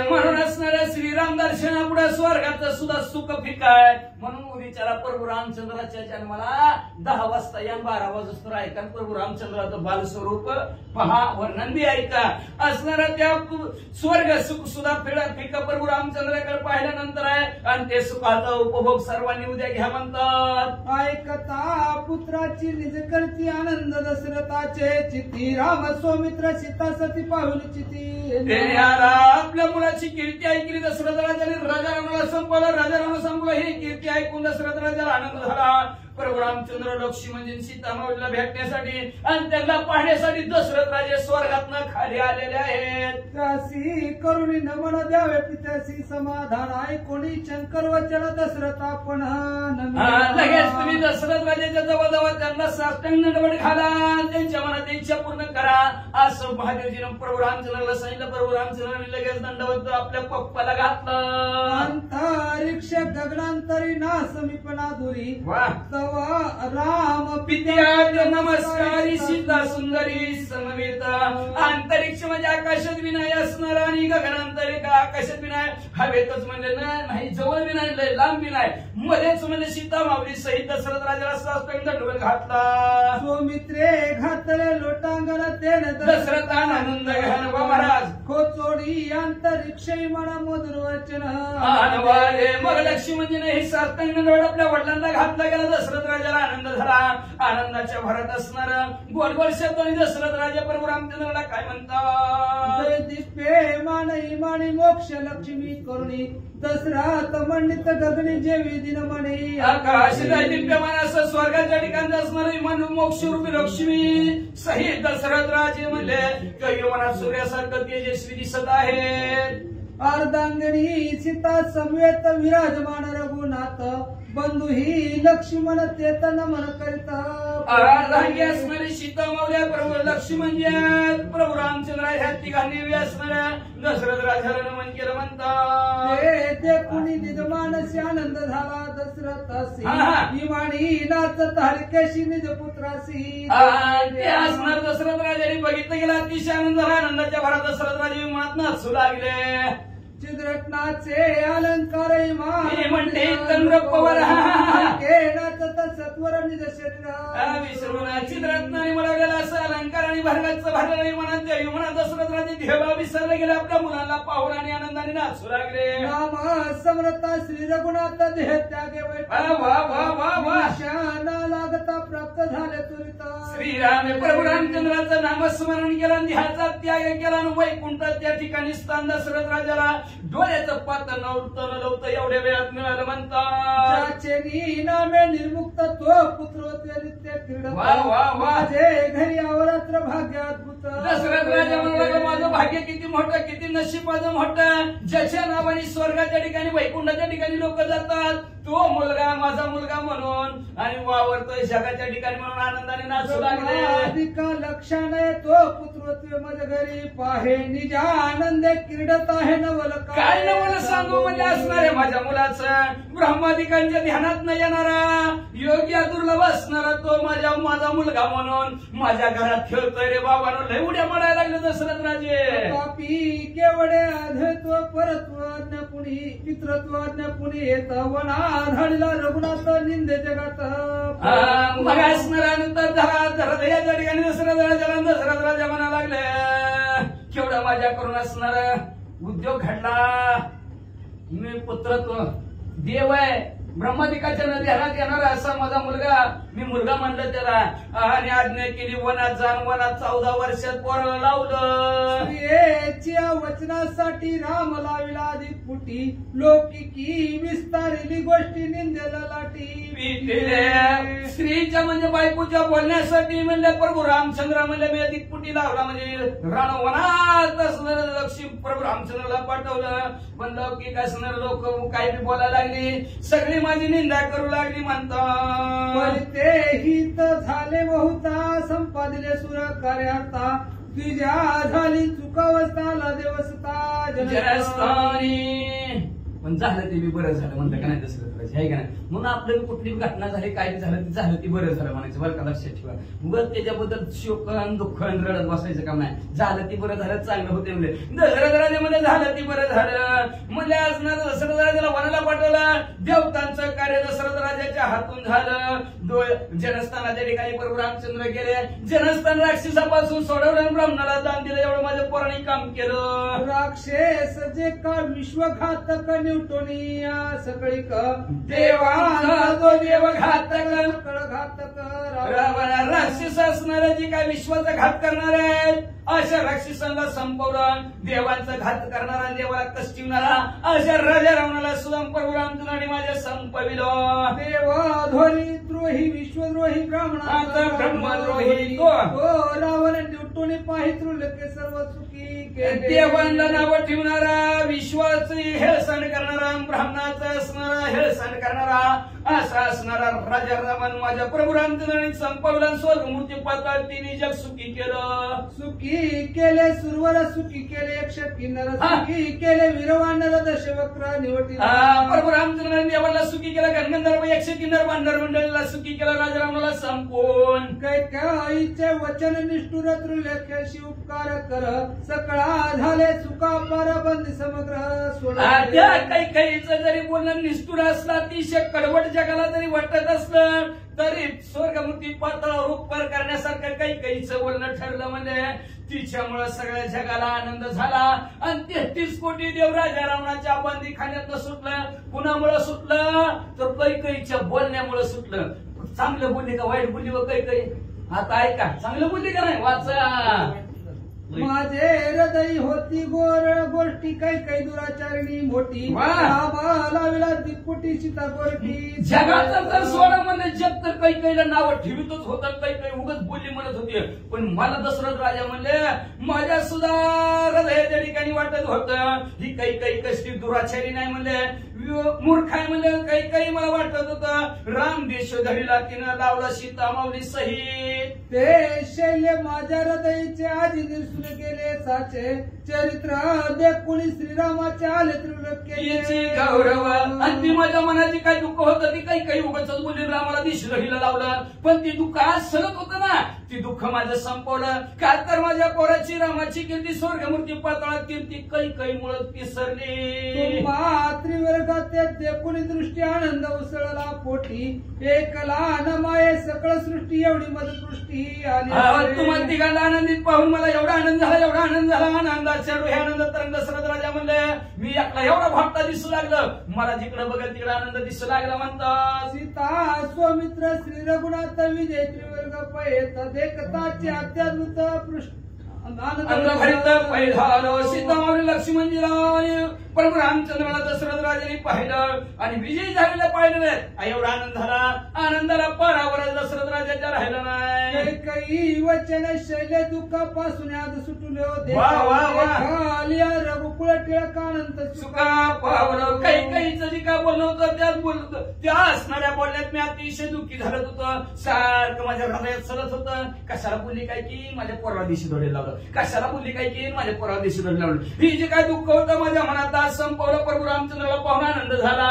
म्हणून असणाऱ्या श्रीराम दर्शना पुढे स्वर्गाचं सुद्धा सुख फिकाय. म्हणून उद्याच्याला प्रभू रामचंद्राच्या जन्माला 10 वाजता या 12 वाजता ऐका प्रभू रामचंद्राचं बालस्वरूप पहा, वर्णन बी ऐका. असणारा त्या स्वर्ग सुख सुद्धा फिका प्रभू रामचंद्राकडे पाहिल्यानंतर आहे आणि ते सुखाचा उपभोग सर्वांनी उद्या घ्या म्हणतात. ऐकता पुत्राची निज करती आनंद दशरथाचे चित्ती राम सौमित्र सीता सती पाहुन चिती. आपल्या मुलाची कीर्ती ऐकली दशरथ राजाने राजा रामाला संपवलं. राजा राम संपलं. ही कीर्ती ऐकून दशरथ राजाला आनंद झाला. प्रभू रामचंद्र लक्ष्मण सीता माऊलीला भेटण्यासाठी आणि त्यांना पाहण्यासाठी दशरथ राजे स्वर्गातनं खाली आलेले आहेत. त्यासी करुणी नमन द्यावे पित्यासी समाधान ऐकोणी शंकर वचन दशरथ आपण लगेच तुम्ही दशरथ राजाच्या जवळ त्यांना साष्टांग दंडवत घाला, त्यांच्या मनात इच्छा पूर्ण करा असं महादेवजीनं प्रभू रामचंद्राला सांगितलं. प्रभू रामचंद्राने लगेच दंडवत आपल्या पप्पाला घातलं. अंतरिक्ष गगनांतरी ना समीपना दुरी वा राम पित्या नमस्कारी सीता सुंदरी समवेत. अंतरिक्ष म्हणजे आकाशात विनाय असणार आणि गगनांतरी आकाशात विनाय हवेतच म्हणजे नाही, जवळ विनाय लय लांब विनाय मध्येच म्हणजे सीता माऊली सहित दशरथ राजाला साष्टांग दंडवत घातला. सौमित्रे घातले लोटांगण तेन दशरथान आनंद घ्यान महाराज खोचोडी अंतरिक्ष म्हणा मधुर वचन. मग लक्ष्मी म्हणजे हे साष्टांग दंडवत आपल्या वडिलांना घातला गेला. दशरथ राजाला आनंद झाला. आनंदाच्या भरात असणार गोड गोड शब्दांनी दशरथ राजा प्रभू रामचंद्राला काय म्हणतात. दिप्पे मानई माणी मोक्ष लक्ष्मी करुणी दशरथ मंडित गगनी जेवी दिन म्हणे. आकाश दिप्यमान असं स्वर्गाच्या ठिकाणी असणारी मन मोक्ष रूपी लक्ष्मी सहित दशरथ राजे म्हणले कैवनात सूर्यासारखं तेजस्वी दिसत आहेत. अर्धांगणी सीता समवेत विराजमान रघुनाथ बंधू ही लक्ष्मण तेत नमन करीत. अर्धांगी असणारी सीता माऊल्या प्रभू लक्ष्मण प्रभू रामचंद्र ह्या तिघांनी असणाऱ्या दशरथ राजाला नमन केलं म्हणतात. ते कुणी निजमानसी आनंद झाला दशरथासी इमाणी नाचत हरकेशी निज पुत्रासी. ते असणार दशरथ राजाने बघितलं गेला. अतिशय आनंद झाला. आनंदाच्या भरात दशरथ राजे विमानात नाचू लागले. चिद्रत्नाचे अलंकार म्हणते चंद्र पवर नाचत सत्वर निज शरीर विसरून चिद्रत्नाने मला गेला असं अलंकार आणि भरगाचं भरलं म्हणत विमानात दशरथ राजे देवा विसरले गेले. आपल्या मुलांना पाहून आणि आनंदाने नाचू लागले. राम समरता श्री रघुनाथ देह त्यागे लागता प्राप्त झाले तुरित. श्रीराम प्रभू रामचंद्राचं नामस्मरण केलं आणि ध्याचा त्याग केला आणि वैकुंठात त्या ठिकाणी स्थान दशरथ राजाला डोळ्याचं पात्र नव्हतं नव्हतं एवढ्या वेळात मिळालं म्हणतात. नामे निर्मुक्त तो पुत्र नित्य क्रीड माझे घरी अवरात्र भाग्य अद्भुत. दशरथ राजा म्हणाला माझं भाग्य किती मोठं, किती नशीब माझं मोठं. ज्याच्या नावाने स्वर्गाच्या ठिकाणी वैकुंठाच्या ठिकाणी लोक जातात तो मुलगा माझा मुलगा म्हणून आणि वावरतोय जगाच्या ठिकाणी म्हणून आनंदाने नाचू लागले. अधिक लक्षाने तो पुत्र माझ्या घरी पाहे निज आनंद क्रीडत आहे नवल. काय नवल सांगू म्हणजे असणार आहे माझ्या मुलाचं ब्रह्मादिकांच्या ध्यानात न येणारा योग्य दुर्लभ असणारा तो माझा मुलगा म्हणून माझ्या घरात खेळतोय रे बाबानो. लय उड्या मारायला लागले दशरथ राजे. पापी केवढे आधत्व परत्व पुणी पितृत्व पुणी येत वना धाडला रघुनाथ निंदे जगात. मग असणाऱ्यानंतर धराधयाच्या ठिकाणी दशरथ राजा म्हणा लागले केवढा माझ्या करून असणार उद्योग घडला. मी पुत्रत्व देव आहे ब्रह्मादिकाच्या ध्यानात येणारा असा माझा मुलगा, मी मुलगा म्हणलं त्याला, आणि आज्ञा केली वनात जाण, वनात 14 वर्षात पोराला लावलं. स्त्रियेच्या वचनासाठी राम लाविला अधिक फुटी, लौकिकी विस्तारिली गोष्टी निंदेला लाटी. स्त्रीच्या म्हणजे बायकोच्या बोलण्यासाठी म्हणले प्रभू रामचंद्र म्हणले मी अधिक फुटी लावला, म्हणजे रणवनात असणारं लक्ष्मी प्रभू रामचंद्राला पाठवलं. पण लौकिक असणारे लोक काही बी बोलायला लागली, सगळी माझी निंदा करू लागली म्हणतात. ते हित झाले बहुता, संपादिले सुर कार्यार्था, तुझ्या झाली चुकावस्थाला देवस्था जनस्थानी. पण झालं ते बी बरं झालं म्हणलं का नाही दसरथ राजा, आहे का नाही. म्हणून आपल्याला कुठली घटना झाली, काय झालं ते झालं, ती बरं झालं म्हणायचं, बरं का लक्षात ठेवा. उगाच त्याच्याबद्दल शोकन दुःखन रडत बसायचं काम नाही. झालं ती बरं झालं, चांगलं होते म्हणजे दशरथ राजामध्ये झालं ती बरं झालं म्हणजे असणार. दशरथ राजाला वनाला पाठवलं, देवतांचं कार्य दशरथ राजाच्या हातून झालं. जनस्थानाच्या ठिकाणी प्रभू रामचंद्र गेले, जनस्थान राक्षसापासून सोडवलं, ब्राह्मणाला दान दिलं, एवढं माझं पौराणिक काम केलं. राक्षस जे का विश्वघातक न्यूटोनिया सगळी देवांचा तो देव घातक घातक राक्षस असणारे जे काय विश्वाचा घात करणार आहेत, अशा राक्षसांना संपवलं. देवांचा घात करणारा, देवाला कष्टिवणारा अशा राजा रावणाला सुद्धा प्रभू रामचंद्राने माझ्या संपविलं. देवधोरी द्रोही विश्वद्रोही आता ब्रह्मद्रोही रावण न्यूटोनी पाहितृल के सर्व चुकी देवांना नावं ठेवणारा, विश्वाचं हेळसांड करणारा, ब्राह्मणाचा असणारा हेळसांड करणारा, असा असणारा राजा रावण माझ्या प्रभू रामचंद्राने संपवला. स्वर्गमूर्ती पाताळ तिने जग सुखी केलं. सुखी केले सुरवर, सुखी केले एकश किन्नर, सुखी केले वीरवानर दशवक्र निवटी. प्रभू रामचंद्राने देवाला सुखी केला, गणगंधर्व 100 किन्नर भांडार मंडळीला सुखी केला, राजा रावणाला संपवून. कैकेयीचे वचन निष्ठुर त्रिलेख्याशी उपकार कर, सकळा झाले चुका पारबंद समग्र. त्या कैकेयीचं जरी बोलणं निष्ठुर असलं, अतिशय कडवट जगाला जरी वाटत असलं, तरी स्वर्गमूर्ती पाताळावर उपकार करण्यासारखं कैकेयीचं बोलणं ठरलं. म्हणजे तिच्यामुळे सगळ्या जगाला आनंद झाला. आणि 33 कोटी देव राजा रावणाच्या बंदीखान्यातनं सुटलं. कुणामुळे सुटलं तर कैकेयीच्या बोलण्यामुळे सुटलं. चांगलं बोलली का वाईट बोलली व कैकेयी? आता ऐका, चांगलं बोलली का नाही वाचा. माझे हृदय होती गोर गोष्टी, काही दुराचारिणी मोठी, लाविला दिपुटी सीता गोरटी. जगाचं तर सोडा म्हणजे जग तर कैकेयीला नावं ठेवितच होतं. कैकेयी उगाच बोलली म्हणत होती, पण मला दशरथ राजा म्हणले माझ्या सुद्धा हृदयाच्या ठिकाणी वाटत होतं ही कैकेयी कसली दुराचारी नाही, म्हणले मूर्ख आहे, म्हणजे कैकेयी मला वाटत होतं राम देश धरीला, तिनं लावला सीता माऊली सहित. ते शैल्य माझ्या हृदयाचे आधी निरसून गेले साचे, चरित्र देखुणी श्रीरामाचे आले त्रिलोक्याचे गौरव. आणि ती माझ्या मनाची काय दुःख होतं, ती काही उगाच बोलली, रामाला दिश धरीला लावलं. पण ती दुःख आज सलत होतं ना, ती दुःख माझं संपवलं. का तर माझ्या पोराची रामाची कीर्ती स्वर्गमूर्ती पाताळात कीर्ती कैकेयीमुळे पिसरली. त्रिवर्गात देखुणी दृष्टी आनंद उसळला पोटी, एकला नमाये सकळ सृष्टी एवढी मददृष्टी आली. तुम्हाला तिघांना आनंदित पाहून मला एवढा आनंद झाला, एवढा आनंद झाला. आनंदाच्या हे आनंद तर दशरथ राजा म्हणले मी एकला एवढा भागता दिसू लागलं, मला जिकडे बघेल तिकडे आनंद दिसू लागला म्हणतात. सीता स्वमित्र श्री रघुनाथ विजय त्रिवर्ग पयत देखताचे अत्याद्भुत पृष्ठ अंगभरित पैधार सीतामाऊली लक्ष्मणजीला प्रभू रामचंद्राला दशरथ राजाने पाहिलं आणि विजयी झालेलं पाहिलं. एवढा आनंद झाला, आनंदाला पारावर दशरथ राजाच्या राहिला नाही. काही वचन शैल्य दुःखापासून आज सुटले होते, रघुकुळ टिळक आनंद सुका पावलं. कैकेयीचं जे काय बोललं होतं त्यात बोलत, त्या असणाऱ्या बोलण्यात मी अतिशय दुःखी झालं होतं. सारखं माझ्या हृदयात सरत होतं, कशाला बोलली काय की माझ्या पोराला दिशी धोडे लावलं, कशाला बोलली काय की माझ्या पोराला दिशी धोडे लावलं. ही जे काय दुःख होतं माझ्या मनात आज संपवलं. प्रभू रामचंद्राला पाहून आनंद झाला.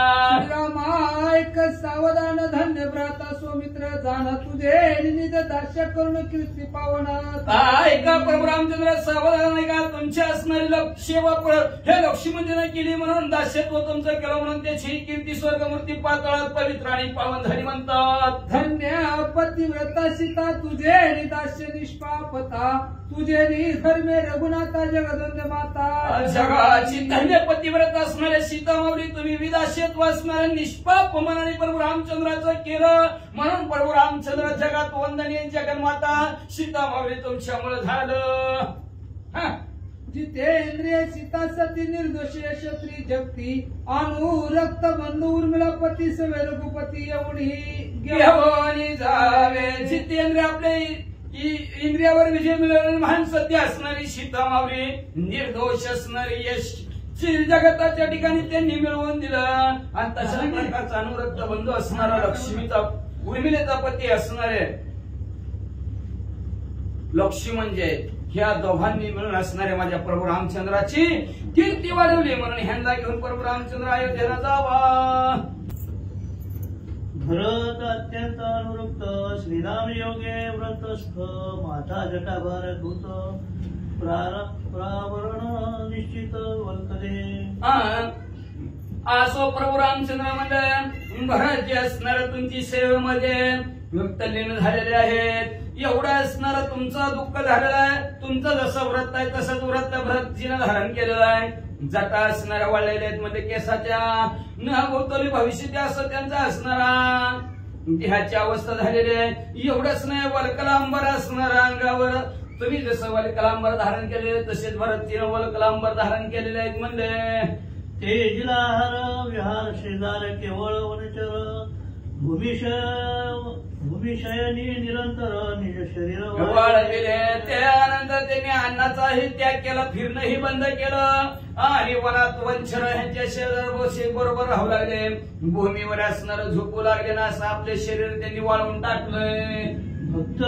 रामा एक सावधान धन्य भ्राता स्वमित्र जाण तुझे निनिद दास्य करून कीर्ती पावन ऐका प्रभू रामचंद्र सावधान नाही का तुमची असणारी लक्ष्य वापर हे लक्ष्मीने केली म्हणून दास्यत्व तुमचं केलं म्हणून त्याची कीर्ती स्वर्गमूर्ती पाताळात पवित्र आणि पावन झाली म्हणतात. धन्य पतिव्रता सीता तुझे दास्य निष्पापता तुझे धर्मे रघुनाथा जगदंब माता जगाची धन्य पतिव्रत असणाऱ्या सीतामावली तुम्ही विदास्यत्व असणाऱ्या निष्पाप मनाने प्रभू रामचंद्राचं केलं म्हणून प्रभू रामचंद्र जगात वंदनीय जगन्माता सीतामावली तुमच्यामुळे झालं. जितेंद्रिय सीता सती निर्दोष क्षत्री जगती अनुरक्त बंधू उर्मिला पती सवे रघुपती एवढी घेऊन जावे. जितेंद्रिय आपले इंद्रियावर विजय मिळवणारी महान सत्य असणारी सीतामावली निर्दोष असणारी यश जगताच्या ठिकाणी त्यांनी मिळवून दिलं आणि तशा प्रकारचा अनुरक्त बंधू असणारा लक्ष्मीचा उर्मिलेचा पती असणारे लक्ष्मी म्हणजे ह्या दोघांनी मिळून असणाऱ्या माझ्या प्रभू रामचंद्राची कीर्ती वाढवली म्हणून ह्यांना घेऊन प्रभू रामचंद्र अयोध्येला जावा. भरत अत्यंत अनुरुक्त श्रीराम योगे व्रतस्थ माता जटाभार दूत प्रावरण निश्चित वल्कदे. असो प्रभू रामचंद्र म्हणजे भरत जे असणार तुमची सेवेमध्ये तल्लीन झालेले आहेत. एवढं असणारं तुमचं दुःख झालेलं आहे. तुमचं जसं व्रत आहे तसंच व्रत भरतजीनं धारण केलेलं आहे. जटा असणाऱ्या वाळलेल्या आहेत मध्ये केसाच्या न भोवताली भविष्य असं त्यांचा असणारा देहाची अवस्था झालेली आहे. एवढंच नाही वलकलांबर असणारा अंगावर तुम्ही जसं वलकलांबर धारण केलेले तसेच भरतजीनं वलकलांबर धारण केलेले आहेत. म्हणले तेजलाहार विहार शेजार केवळ वनचर भूमिशयनी निरंतर निज शरीर वाळविले. त्यानंतर त्यांनी अन्नाचाही त्याग केला फिरणंही बंद केलं आणि वनात वंचर ह्यांच्या शरीर बरोबर राहू लागले. भूमीवर असणार झोपू लागले ना असं आपले शरीर त्यांनी वाळवून टाकलंय. भक्त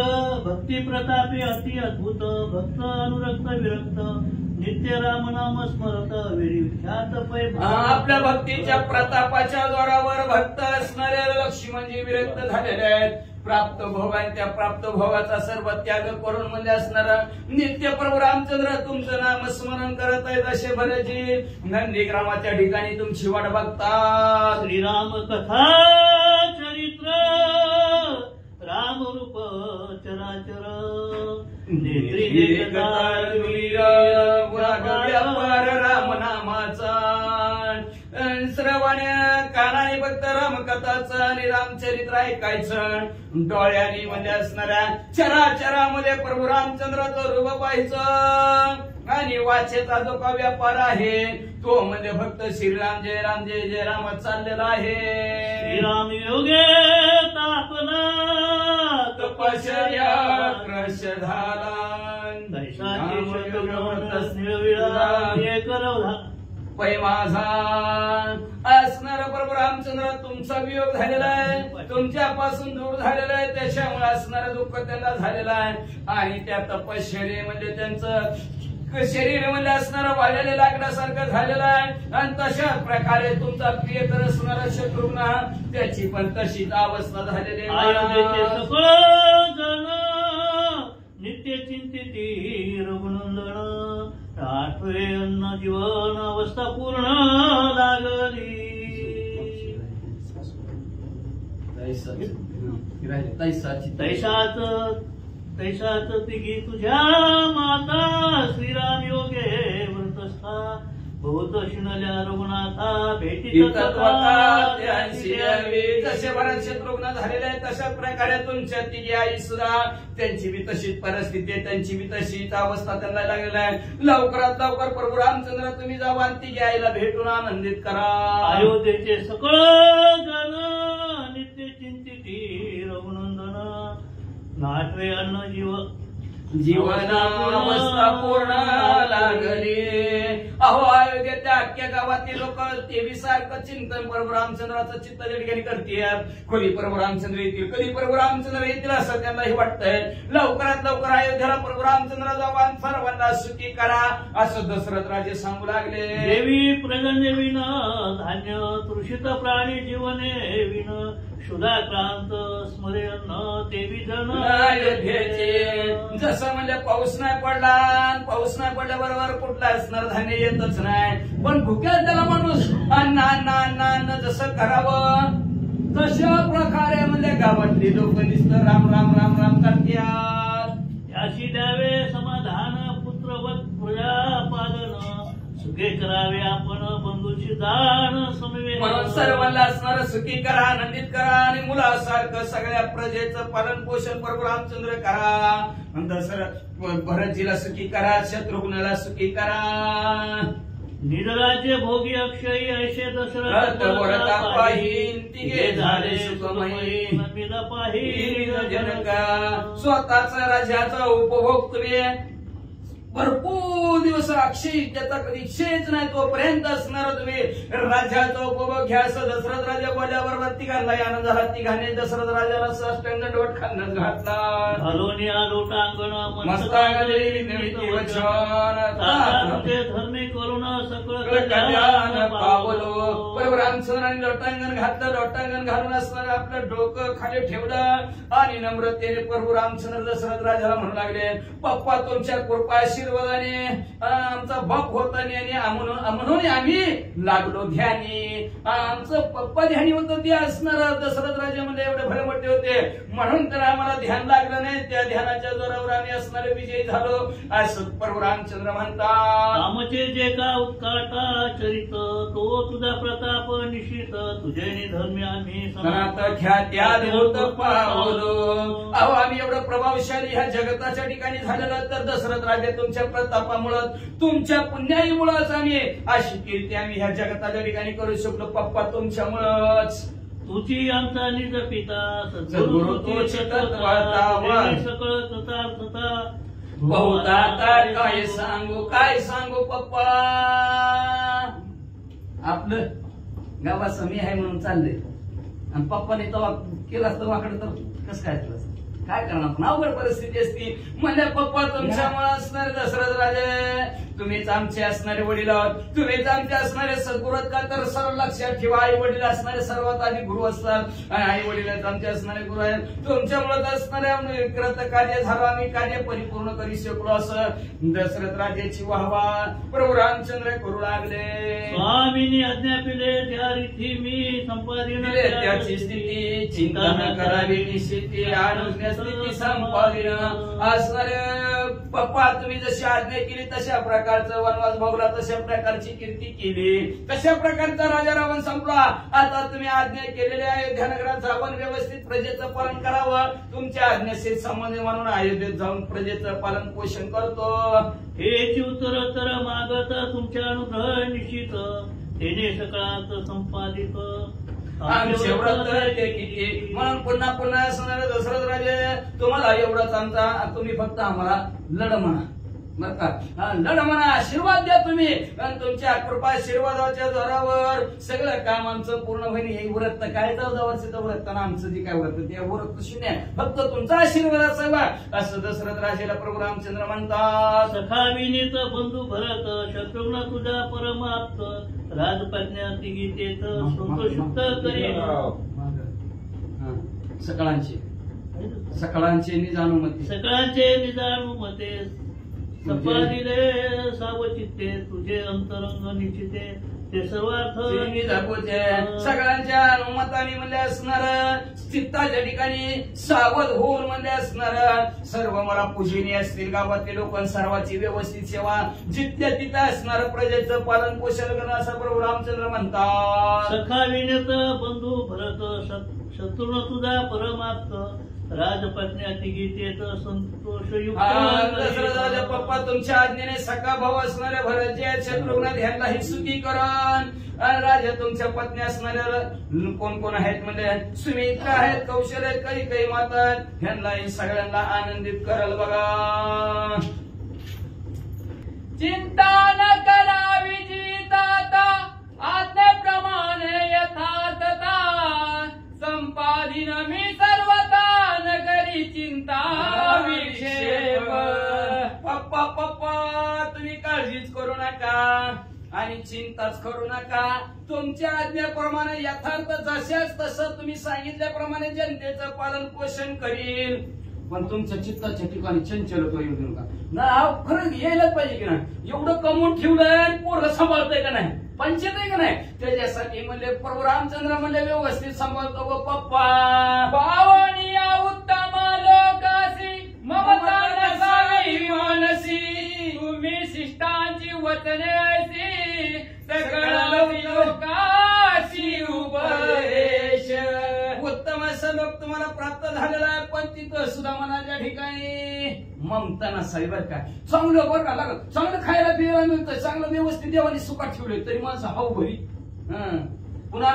भक्ती प्रतापी अति अद्भुत भक्त अनुरक्त विरक्त नित्य राम नाम स्मरत विख्यात पै. आपल्या भक्तीच्या प्रतापाच्या जोरावर भक्त असणारे लक्ष्मणजी विरक्त झालेले आहेत. प्राप्त भोग आणि त्या प्राप्त भोगाचा सर्व त्याग करून म्हणजे असणारा नित्य प्रभू रामचंद्र तुमचं नाम स्मरण करत आहेत. असे भरतजी नंदीग्रामाच्या ठिकाणी तुमची वाट बघतात. श्रीराम कथा चरित्र राम रूप चराचर नेत्री राम नामाचा श्रवण्या कानाने फक्त रामकथाचं आणि रामचरित्र ऐकायचं. डोळ्यांनी म्हणजे असणाऱ्या चराचरामध्ये प्रभू रामचंद्राचं रूप पाहायचं आणि वाचेचा जो का व्यापार आहे तो म्हणजे फक्त श्रीराम जय राम चाललेला आहे. श्रीराम योगे तापना तपश्चर्या क्रश झाला पै माझा असणारा प्रभू रामचंद्र तुमचा वियोग झालेला आहे. तुमच्यापासून दूर झालेला आहे. त्याच्यामुळे असणारं दुःख त्यांना झालेलं आहे आणि त्या तपश्चर्ये म्हणजे त्यांचं शरीर मध्ये असणारं वाळलेलं लाकडासारखं झालेलं आहे आणि तशा प्रकारे तुमचा प्रियकर असणारा शत्रुघ्न त्याची पण तशीच अवस्था झालेली आहे. नित्य चिंतिती रघुनंदन आठवे अन्न जीवन अवस्था पूर्ण लागली. तैसाच तिघी तुझ्या माता श्रीराम योगे व्रतस्था बहुत शिनल्या रघुनाथा भेटी जसे भरत शत्रुघ्न झालेले आहे तशाच प्रकारे तुमच्या तिघी आई सुद्धा त्यांची बी तशीच परिस्थिती आहे. त्यांची बी तशीच अवस्था त्यांना लागलेली आहे. लवकरात लवकर प्रभू रामचंद्र तुम्ही जावा आणि तिघी आईला भेटून आनंदित करा. अयोध्येचे सकळ जन नित्य चिंतिती रघुनंदन नाटवे अन्न जीवनावस्था पूर्ण लागली. अहो अयोध्येच्या अख्ख्या गावातील लोक ते सारखं चिंतन प्रभू रामचंद्राचं चित्त त्या ठिकाणी करतात. कधी प्रभू रामचंद्र येतील कधी प्रभू रामचंद्र येतील असं त्यांनाही वाटतंय. लवकरात लवकर अयोध्येला प्रभू रामचंद्र जावा सर्वांना सुखी करा असं दशरथ राजे सांगू लागले. देवी प्रजन विन धान्य तृषित प्राणी जीवने विन क्षुधाक्रांत स्मरेन ते जन अयोध्येचे. जसं म्हणजे पाऊस नाही पडल्याबरोबर कुठला असणार धान्य येतच नाही, पण भुक्या त्याला माणूस अन्न अन्न अन्न अन्न जसं करावं तशा प्रकारे म्हणजे गावातली लोक नुसतं राम राम राम राम करतात. याशी द्यावे समाधान पुत्रवत प्रजा पालन सुखे करावे आपण बंधूची दान समवे. म्हणून सर्वांना असणारं सुखी करा, आनंदित करा आणि मुलासारखं सगळ्या प्रजेचं पालन पोषण प्रभू रामचंद्र करा. दशरथ भरतजीला सुखी करा, शत्रुघ्नाला सुखी करा. निरराज्य भोगी अक्षयी ऐशे दशरथ वरता पाहीन तिघे झाले सुखमयी. नमीला पाहीन जनका. स्वतःचा राज्याचा उपभोग तुम्ही भरपूर दिवस अक्षय त्याचा कधी क्षयच नाही तोपर्यंत असणार तुम्ही राज्याचा उपभोग घ्या. असं दशरथ राजा बोलल्याबरोबर तिघांना आनंद झाला. तिघांनी दशरथ राजाला साष्टांग दंडवत खांद्यात घातला. हलोनी आलो टांगण मस्तागली निमित्ती वचन धर्मी करुण सकळ कल्याण पावलो. बरोबर रामचंद्राने लोटांगण घातलं. लोटांगण घालून असणार आपलं डोकं खाली ठेवलं आणि नम्रतेने प्रभू रामचंद्र दशरथ राजाला म्हणू लागले, पप्पा तुमच्या कृपा आशीर्वादाने आमचा बाप होतानी आणि म्हणून आम्ही लागलो ध्यानी. आमचं पप्पा ध्यानी होतं ते असणार. दशरथ राजा म्हणजे एवढे भले मोठे होते म्हणून तर आम्हाला ध्यान लागलं नाही. त्या ध्यानाच्या जोरावर आम्ही असणारे विजयी झालो असं प्रभू रामचंद्र म्हणतात. आमचे जे का उत्काटा चरित तो तुझा प्रताप निश्चित तुझे निधर्मी आम्ही ख्यात्यात होत पावलो. अहो आम्ही एवढं प्रभावशाली ह्या जगताच्या ठिकाणी झालेलं तर दशरथ राजा तुमच्या प्रतापामुळं तुमच्या पुण्याईमुळंच आम्ही अशी कीर्ती आम्ही ह्या जगताच्या ठिकाणी करू शकलो पप्पा तुमच्यामुळंच. तुझी आमचा निज पिता सद्गुरु तुझे तत्वार्तावर सकळ कृतार्थता बहुधा काय सांगू पप्पा. आपलं गावात समी आहे म्हणून चाललंय आणि पप्पाने तेव्हा केला असतं वाकडं तर कसं काय केलं काय करणार आपण अवघड परिस्थिती असती. म्हणजे पप्पा तुमच्यामुळे असणारे दशरथ राजे तुम्हीच आमचे असणारे वडील आहोत. तुम्हीच आमचे असणारे सद्गुरू का तर सर्व लक्षात ठेवा. आई वडील असणारे सर्वात आधी गुरु असतात आणि आई वडील आमचे असणारे गुरु आहेत. तुमच्यामुळे असणारे कृत कार्य झालं आम्ही कार्य परिपूर्ण करू शकलो असं दशरथ राजाची वाहवा प्रभू रामचंद्र करू लागले. स्वामींनी आज्ञा पिले त्या रीती मी संपादिन त्याची स्थिती चिंता न करावी निश्चिती अनुज्ञा स्थिती संपादिन असणारे पप्पा तुम्ही जशी आज्ञा केली तशा प्रकारचं वनवास भोगला तशा प्रकारची कीर्ती केली तशा प्रकारचा राजा रावण संपला. आता तुम्ही आज्ञा केलेली आहे ध्यानगृहात जाऊन व्यवस्थित प्रजेचं पालन करावं. तुमच्या आज्ञेशी संबंध म्हणून अयोध्येत जाऊन प्रजेचं पालन पोषण करतो. हेची उत्तर तर मागत तुमच्या अनुग्रह निश्चित तेने सकाळात संपादित आमचे व्रत ते किती म्हणून पुन्हा पुन्हा असणारे दशरथ राजे तुम्हाला एवढंच आमचा तुम्ही फक्त आम्हाला लढ म्हणा बर का. लढ म्हणा आशीर्वाद द्या तुम्ही आणि तुमच्या कृपा आशीर्वादाच्या जोरावर सगळं काम आमचं पूर्ण होईल. हे व्रत काय 14 वर्षाचं व्रत ना आमचं जे काय व्रत ते व्रत शून्य फक्त तुमचा आशीर्वाद असावा असं दशरथ राजेला प्रभू रामचंद्र म्हणतात. सखा विनीत बंधू भरत शत्रुघ्न तुझा परमाप्त राजपत्न्या गीतेत संतोषुक्त करी. सकाळांचे निजानुमते सकाळचे निजानुमते सपादिले सावचित्ते तुझे अंतरंग निश्चिते ते सर्वार्थ सगळ्यांच्या अनुमताने म्हणजे असणार चित्ताच्या ठिकाणी सावध होऊन म्हणजे असणार सर्व मला पूजनीय असतील गावातले लोक सर्वांची व्यवस्थित सेवा जिथल्या तिथं असणार प्रजेचं पालन पोषण करणं असं प्रभू रामचंद्र म्हणतात. सखा विनेत बंधू भरत शत्रुघ्न तुझा परमाप्त राजपत्न्या गीतेत संतोषयुक्त. दशरथ पप्पा तुमच्या आज्ञेने सखा भाऊ असणाऱ्या भरतचे शत्रुघ्न ध्यानलाही सुखी करण. राजा तुमच्या पत्नी असणाऱ्या कोण कोण आहेत म्हणजे सुमित्रा आहेत कौशल आहेत काही काही माता ह्यांनाही सगळ्यांना आनंदित करल बघा. चिंता न करावी जिताता आज्ञेप्रमाणे यथार्थता संपादिन मी सर्वता नगरी चिंता विक्षेप. पप्पा तुम्ही काळजीच करू नका आणि चिंताच करू नका. तुमच्या आज्ञेप्रमाणे यथार्थ जशाच तसं तुम्ही सांगितल्याप्रमाणे जनतेचं पालन पोषण करील. पण तुमच्या चित्ताच्या ठिकाणी चंचलत्व येऊ देऊ नका. ना खरं यायलाच पाहिजे की नाही. एवढं कमवून ठेवलंय पोरं सांभाळतंय का नाही, पंचायत आहे का नाही. त्याच्यासाठी म्हणले प्रभू रामचंद्र म्हणले व्यवस्थित सांभाळतो व पप्पा. पावनिया उत्तम लोकासी ममता नसावी मनसी, तुम्ही शिष्टांची वचने ऐसी सकळ लोकासी उपदेश. उत्तम असं लोक तुम्हाला प्राप्त झालेला आहे, पण तिथं सुद्धा मनाच्या ठिकाणी ममता नसावी बरं का. चांगलं बरं का लागत, चांगलं खायला पियाला मिळतं, चांगलं व्यवस्थित देवाने सुखात ठेवले तरी माणसं हाऊ भरी. पुन्हा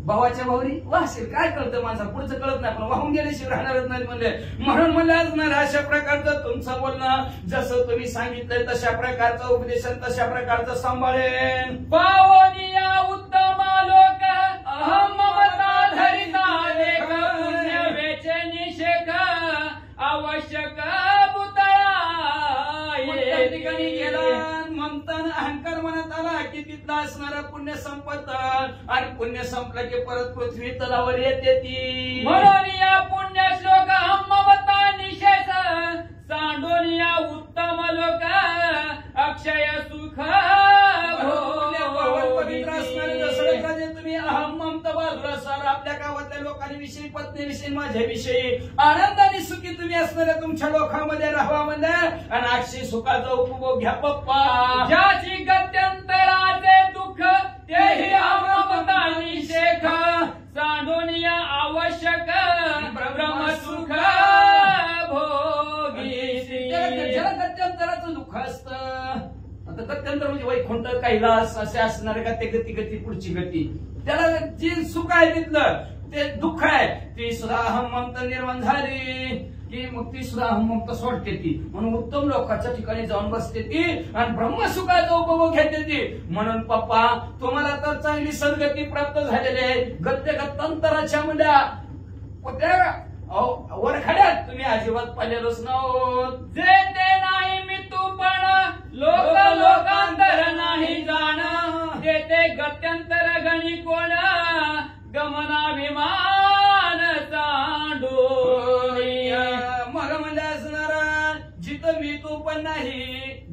भावाच्या भावरी वासेल काय कळतं माणसा, पुढचं कळत नाही, पण वाहून गेल्याशिवाय राहणारच नाही म्हणले. म्हणून म्हणले असणार अशा प्रकारचं तुमचं बोलणं जसं तुम्ही सांगितलंय तशा प्रकारचं उपदेशन तशा प्रकारचं सांभाळेन. पावनिया उत्तम लोक अहम ममता धरिता लेख, पुण्य वेचे निषेक आवश्यक बुतया. कोणत्या ठिकाणी गेला ममतान अहंकार मनात आला की तिथला असणारा पुण्य संपत आणि पुण्य संपलं की परत पृथ्वी तलावर येते ती. म्हणून या पुण्य श्लोक अहम ममता निषेध सांडून या उत्तम लोक अक्षय सुख पवित्र असणारे दशरथ राजे तुम्ही अहम ममता बाजूला सारा आपल्या गावातल्या लोकांविषयी पत्नीविषयी माझ्याविषयी आनंदाने सुखी तुम्ही असणाऱ्या तुमच्या लोकांमध्ये राहावा म्हणजे आणि अक्षय सुखाचा उपभोग घ्या पप्पा. ज्याची गत्यंतराचे दुःख तेही ममता निषेध सांडून या आवश्यक ब्रह्मसुख भोगी. ज्याला गत्यंतराचं दुःख असतं, आता गत्यंतर म्हणजे वैकुंठ कैलास असे असणारे का ते गती गती पुढची गती, त्याला जे सुख आहे तिथलं ते दुःख आहे ती सुद्धा अहम ममता निर्माण झाली की मग ती सुद्धा अहम ममता सोडते ती. म्हणून उत्तम लोकांच्या ठिकाणी जाऊन बसते ती आणि ब्रह्मसुखाचा उपभोग घेते ती. म्हणून पप्पा तुम्हाला तर चांगली सद्गती प्राप्त झालेली आहे. गत्य गत्यांतराच्या मुल्या वरखड्यात तुम्ही अजिबात पाहिलेलोच नव्हत. जे ते नाही मी तू पण लोक लोकांतर नाही जाण, जे ते गत्यंतर गणी कोण गमनाभिमान चांडोळी. मला म्हणजे असणारा जिथं मी तू पण नाही,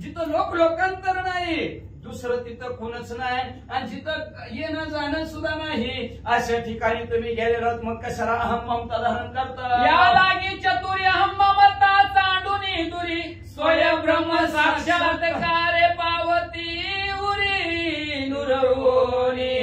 जिथं लोक लोकांतर नाही, दुसरं तिथं कोणच नाही आणि जिथं येणं जाणं सुद्धा नाही अशा ठिकाणी तुम्ही गेलेलात मग कशाला अहम ममता धारण करता. या लागी चतुर्य अहम ममता चांडूनी दुरी स्वयं ब्रह्म साक्षात्कारे पावती उरी नुरवोनी.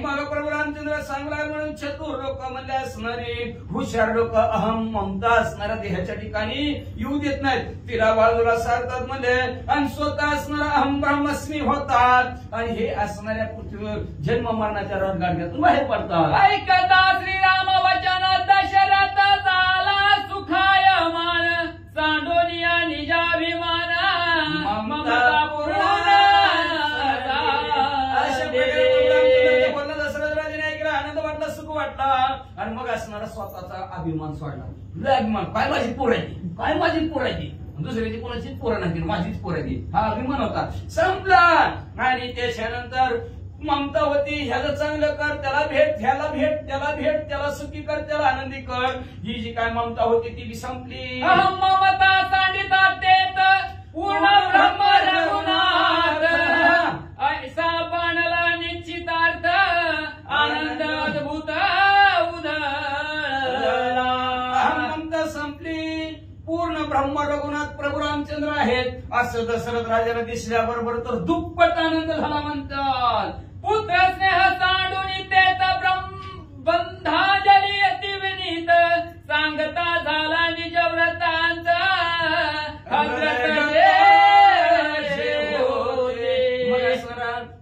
मग प्रभू रामचंद्र सांगला म्हणून चतुर लोक म्हणले असणारे हुशार लोक अहम ममता असणाऱ्या देहाच्या ठिकाणी येऊ देत नाहीत, तिला बाजूला सारतात म्हणजे आणि स्वतः असणारा अहम ब्रह्मस्मी होतात आणि हे असणाऱ्या पृथ्वीवर जन्म मरणाच्या रणगाड्यातून बाहेर पडतात. ऐकता श्रीराम वचन दशरथ झाला सुखाय मान, सांडोनिया निजाभिमान ममता पुराण. अशा प्रकारे बोलणं दशरथ राजाने ऐकलं, आनंद वाटला, सुख वाटला आणि मग असणारा स्वतःचा अभिमान सोडला. अभिमान काय माझी पोरायची, काय माझी पोरायची, दुसऱ्याची कोणाचीच पोरं नाही माझीच पोरायची हा अभिमान होता. संपला आणि त्याच्यानंतर ममता होती, ह्याला चांगलं कर, त्याला भेट, ह्याला भेट, त्याला भेट, त्याला सुखी कर, त्याला आनंदी कर. ही जी काय ममता होती ती बी संपली. अहम ममता सांडिता तेत पूर्ण ब्रह्म रघुनाथ, ऐसा बनला निश्चितार्थ आनंद अद्भुत उधळला. अहम ममता संपली, पूर्ण ब्रह्म रघुनाथ प्रभू रामचंद्र आहेत असं दशरथ राजाला दिसल्याबरोबर तर दुप्पट आनंद झाला म्हणतात. पुत्र स्नेह सांडून तेत बंधाजली अतिविनीत, सांगता झाला निज व्रतांत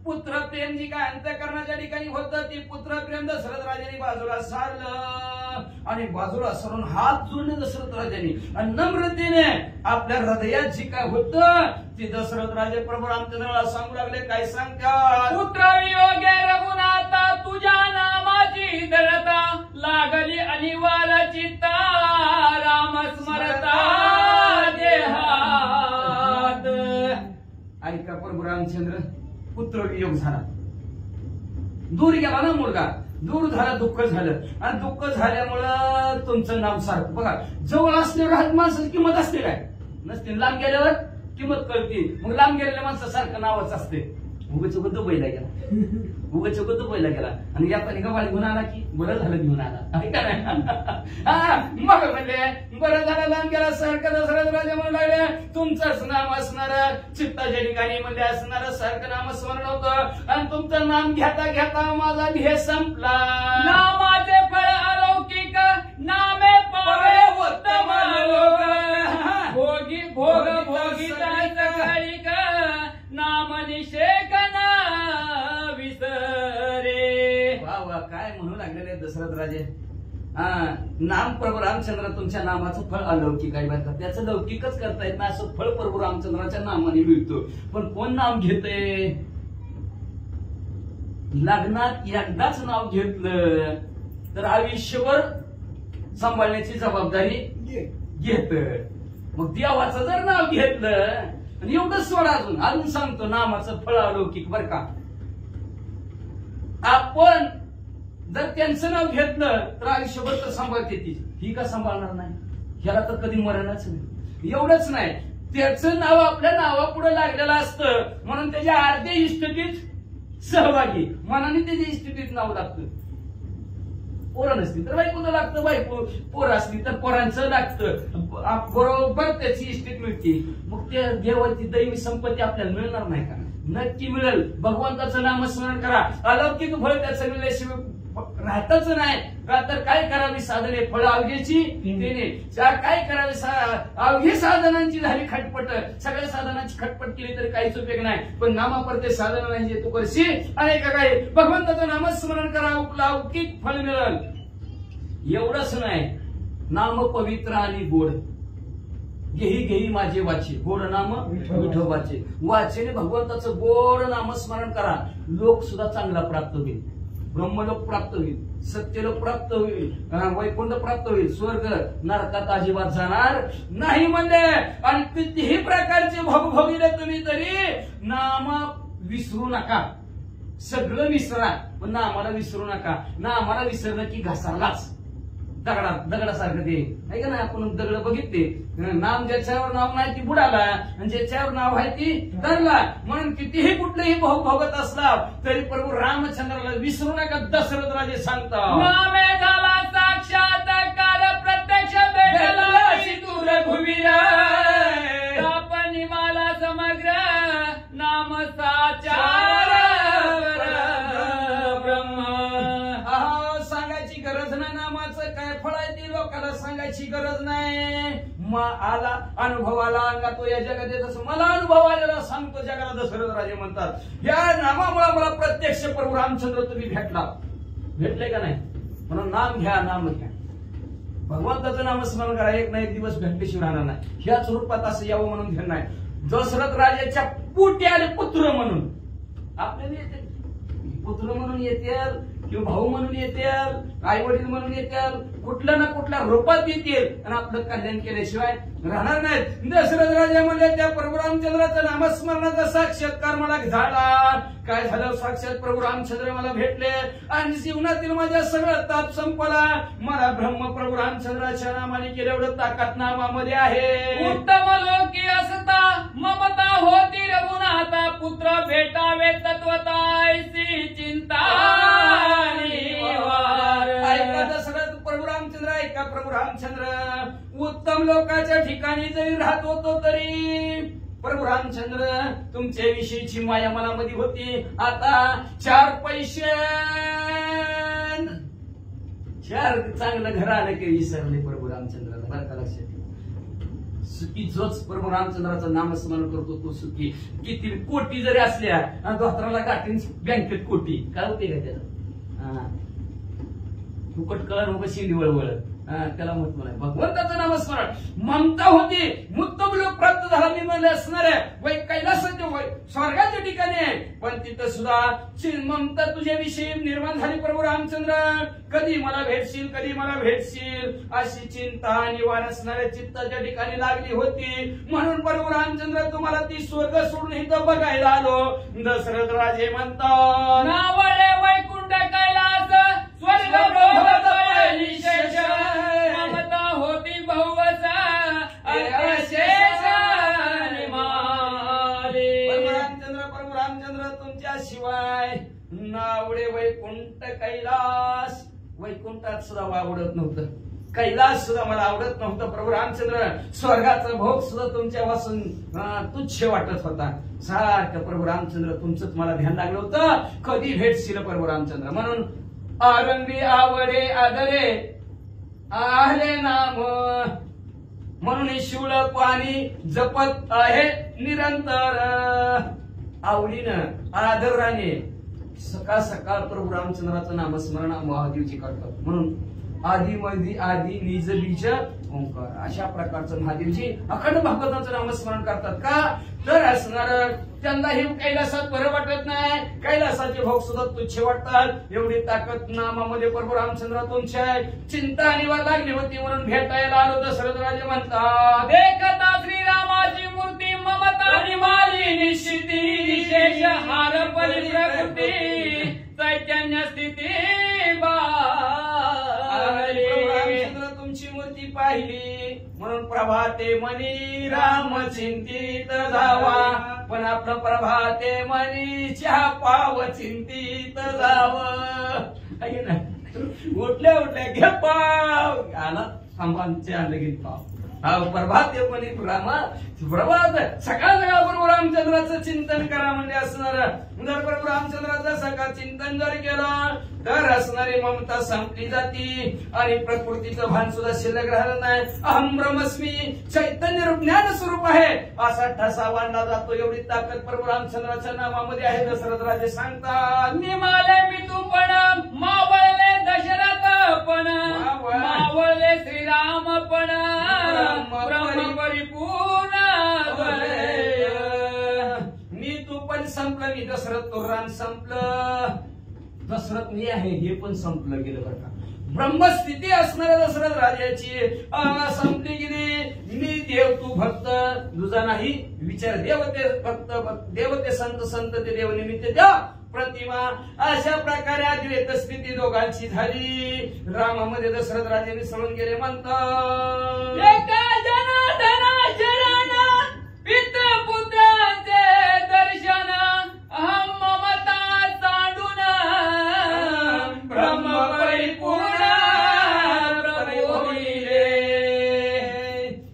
पुत्र प्रेम जी काय अंतःकरणाच्या ठिकाणी होतं ती पुत्र प्रेम दशरथ राजाने बाजूला सारलं आणि बाजूला सरून हात जोडले दशरथ राजाने आणि नम्रतेने आपल्या हृदयात जी काय होतं ती दशरथ राजे प्रभू रामचंद्राला सांगू लागले. काय सांगतात. पुत्र योगे रघुनाथा तुझ्या नामाची दरता, लागली अनिवार्य चित्ता राम स्मरता देहात. ऐका प्रभू रामचंद्र पुत्र वियोग झाला, दूर गेला ना मुलगा, दूर झाला, दुःख झालं, आणि दुःख झाल्यामुळं तुमचं नाम सारखं बघा. जवळ असल्यावर माणसाची किंमत असते काय? नसते. लांब गेल्यावर किंमत कळते. मग लांब गेलेल्या माणसासारखं नावच असते. उगाच दुबईला गेला, उगाच दुबईला गेला आणि याचा गवाळी घेऊन आला की बरं झालं घेऊन आला. मग म्हणजे बरं झालं लांब गेला सारखं दसरा राजा म्हणू लागले तुमचंच नाम असणार चित्ताच्या ठिकाणी म्हणजे असणार सारखं नामस्मरण होतं आणि तुमचं नाम घेता घेता माझा ध्येय संपला. नामाचे फळ अलौकिक नामे पावे उत्तम लोक भोगी भोग भोगी काळिक नाम निषेक विसरे. वा वा काय म्हणू लागलेले दशरथ राजे. नाम प्रभू रामचंद्र तुमच्या नामाचं फळ अलौकिक आहे बरं का. त्याचं लौकिकच करता येत ना असं फळ प्रभू रामचंद्राच्या नामाने मिळतो. पण कोण नाम घेतय? लग्नात एकदाच नाव घेतलं तर आयुष्यभर सांभाळण्याची जबाबदारी घेत. मग देवाचं जर नाव घेतलं आणि एवढंच सोडा अजून सांगतो नामाचं फळ अलौकिक बरं का. आपण जर त्यांचं नाव घेतलं तर आयुष्यभर तर सांभाळते ती, ही का सांभाळणार नाही? ह्याला तर कधी मरणच नाही. एवढंच नाही, त्याचं नाव आपल्या नावापुढे लागलेलं असतं म्हणून त्याच्या अर्ध्या इष्टतीत सहभागी, मनाने त्याच्या इष्टतीत नाव लागतं. पोरं नसतील तर बायकोचं लागतं, बायको पोरं असली तर पोरांचं लागतं, बरोबर त्याची इष्टीत मिळते. मग त्या देवाची दैवी संपत्ती आपल्याला मिळणार नाही का? नक्की मिळेल. भगवंताचं नामस्मरण करा, अलौकिक फळ त्याचं मिळल्याशिवाय राहतच नाही. का तर काय करावी साधने फळ अवघ्याची तेने, काय करावे अवघे साधनांची झाली खटपट. सगळ्या साधनांची खटपट केली तरी काहीच उपयोग नाही. पण नामापरते साधन नाही जे तू करशील अनेक काय भगवंताचं नामस्मरण करा अलौकिक फळ मिळेल. एवढंच नाही, नाम पवित्र आणि गोड घेही घेही माझे वाचे, गोड नाम विठोबाचे. वाचेने भगवंताचं गोड नामस्मरण करा. लोक सुद्धा चांगला प्राप्त होईल, ब्रह्मलोक प्राप्त होईल, सत्यलोक प्राप्त होईल, वैकुंठ प्राप्त होईल, स्वर्ग नरकात अजिबात जाणार नाही म्हणले. आणि कितीही प्रकारचे भोग भोगले तुम्ही तरी नाम विसरू नका. सगळं विसरा पण नामाला विसरू नका. नामाला विसरलं की घसारलाच दगडासारखं ते आहे का नाही. आपण दगड बघितले, नाम ज्याच्यावर नाव नाही ती बुडाला आणि ज्याच्यावर नाव आहे ती तरला. म्हणून कितीही कुठलेही भोग भोगत असला तरी प्रभू रामचंद्राला विसरू नका. दशरथ राजे सांगतात नामे झाला साक्षात्कार प्रत्यक्ष भेटला दूर भुवीला आपण मला समग्र नाम साचार ब्रह्म. सांगायची गरज नाही नामाचं काय फळ आहे ती लोकांना सांगायची गरज नाही. आला अनुभवाला अंगा तो या जगात येत असं मला अनुभव आलेला सांगतो जगाला. दशरथ राजे म्हणतात या नामामुळे मला प्रत्यक्ष प्रभू रामचंद्र तुम्ही भेटले का नाही? म्हणून नाम घ्या, नाम घ्या, भगवंताचं नामस्मरण करा. एक ना एक दिवस भेटल्याशिवाय राहणार नाही. ह्याच रूपात असं यावं म्हणून घेणार नाही. दशरथ राजाच्या पोटी आले पुत्र म्हणून, आपल्याला येते पुत्र म्हणून येतील किंवा भाऊ म्हणून येतील, आई वडील म्हणून येतील, कुठल्या ना कुठल्या रूपात येतील आणि आपलं कल्याण केल्याशिवाय राहणार नाहीत. दशरथ राजा म्हणले त्या प्रभू रामचंद्राचं नामस्मरणाचा साक्षात्कार मला झाला. काय झालं? साक्षात प्रभू रामचंद्र मला भेटले आणि जीवनातील माझ्या सगळं ताप संपला. मला ब्रह्म प्रभू रामचंद्राच्या नामाने केलेवढं ताकद नामामध्ये आहे. उत्तम लोकी असता ममता होती रघुनाथा पुत्र भेटावे तत्वता ऐसी चिंता. ऐका दशरथ प्रभू रामचंद्र, ऐका प्रभू रामचंद्र. उत्तम लोकांच्या ठिकाणी जरी राहत होतो तरी प्रभू रामचंद्र तुमच्या विषयीची माया मनामध्ये होती. आता 4 पैसे 4 चांगलं घर आलं की विसरले प्रभू रामचंद्राला. बरं का लक्षात ठेवा. सुखी जोच प्रभू रामचंद्राचं नामस्मरण करतो तो सुखी. किती कोटी जरी असल्या धोत्राला गाठीन बँकेत कोटी काय होते का त्याला? फुकट कळण उभं शिंडी वळवळ त्याला महत्व नाही. भगवंताचं नामस्मरण ममता होती, मुत्तम लोक प्राप्त झाला मी म्हणले असणारे वै कैलासाचे वै स्वर्गाच्या ठिकाणी आहे, पण तिथं सुद्धा ममता तुझ्याविषयी निर्माण झाली. प्रभू रामचंद्र कधी मला भेटशील, कधी मला भेटशील अशी चिंता निवार असणाऱ्या चित्ताच्या ठिकाणी लागली होती. म्हणून प्रभू रामचंद्र तुम्हाला ती स्वर्ग सोडून इथं बघायला आलो. दशरथ राजे म्हणतात नावळे वैकुंठ कैलास स्वर्ग शेष ममता होती बहुवसा अशेष निमाले. प्रभू रामचंद्र तुमच्या शिवाय नावडे वैकुंठ कैलास, वैकुंठात सुद्धा आवडत नव्हतं, कैलास सुद्धा मला आवडत नव्हतं. प्रभू रामचंद्र स्वर्गाचा भोग सुद्धा तुमच्यापासून तुच्छ वाटत होता. सारखं प्रभू रामचंद्र तुमचंच मला ध्यान लागलं होतं, कधी भेटशील प्रभू रामचंद्र. म्हणून आरंभी आवडे आदरे आले नाम, म्हणून शिवळ पाणी जपत आहे निरंतर. आवडीनं आदराने सकाळ सकाळ प्रभू रामचंद्राचं नामस्मरण महादेवजी करतात. म्हणून आदि मधी आदि निज बीज ओंकार अशा प्रकारचं महादेवजी अखंड भागवताचं नामस्मरण करतात. का तर असणार त्यांनाही कैलासात बरं वाटत नाही, कैलासाचे भोग सुद्धा तुच्छ वाटतात. एवढी ताकद नामामध्ये प्रभू रामचंद्र तुमच्या चिंता आणि लागली होती म्हणून भेटायला आलो. दशरथ राजे म्हणतात देखता श्रीरामाची मूर्ती ममता निमाली निश्चिती विशेष हार परी प्रकृती चैतन्य स्थिती रामचंद्र तुमची मूर्ती पाहिली म्हणून प्रभाते मनी राम चिंतित जावा, पण आपलं प्रभाते मनी चहा पाव चिंतित जावं. उठल्या उठल्या घे पाव आला आंबांचे आणलं घेत पाव. हा प्रभाते मनी रामा प्रभात सकाळ सकाळ प्रभू रामचंद्राचं चिंतन करा म्हणजे असणार. जर प्रभू रामचंद्राचं सकाळ चिंतन जर केलं तर असणारी ममता संपली जाती आणि प्रकृतीचं भान सुद्धा शिल्लक राहिलं नाही. अहम ब्रह्मस्मी चैतन्य रूप ज्ञान स्वरूप आहे असा ठसा बांधला जातो. एवढी ताकद प्रभू रामचंद्राच्या नामामध्ये आहे. दशरथ राजे सांगतात निमाले मी तू पण मावळले दशरथ पण मावळले श्रीराम पण ब्रह्म परिपूर्ण मी तू पण संपलं, मी दशरथ तो राम संपलं, दशरथ मी आहे हे पण संपलं गेलं बरं का. ब्रह्मस्थिती असणाऱ्या दशरथ राजाची संपली गेली. मी देव तू भक्त तुझा नाही विचार. देवते भक्त देवते संत संत ते देव निमित्त देव प्रतिमा. अशा प्रकारे अद्वैत स्थिती दोघांची झाली. रामामध्ये दशरथ राजे मिसळून गेले. म्हणतात पितृ पुत्राचे दर्शन अहम ममता सांडून ब्रह्म परिपूर्ण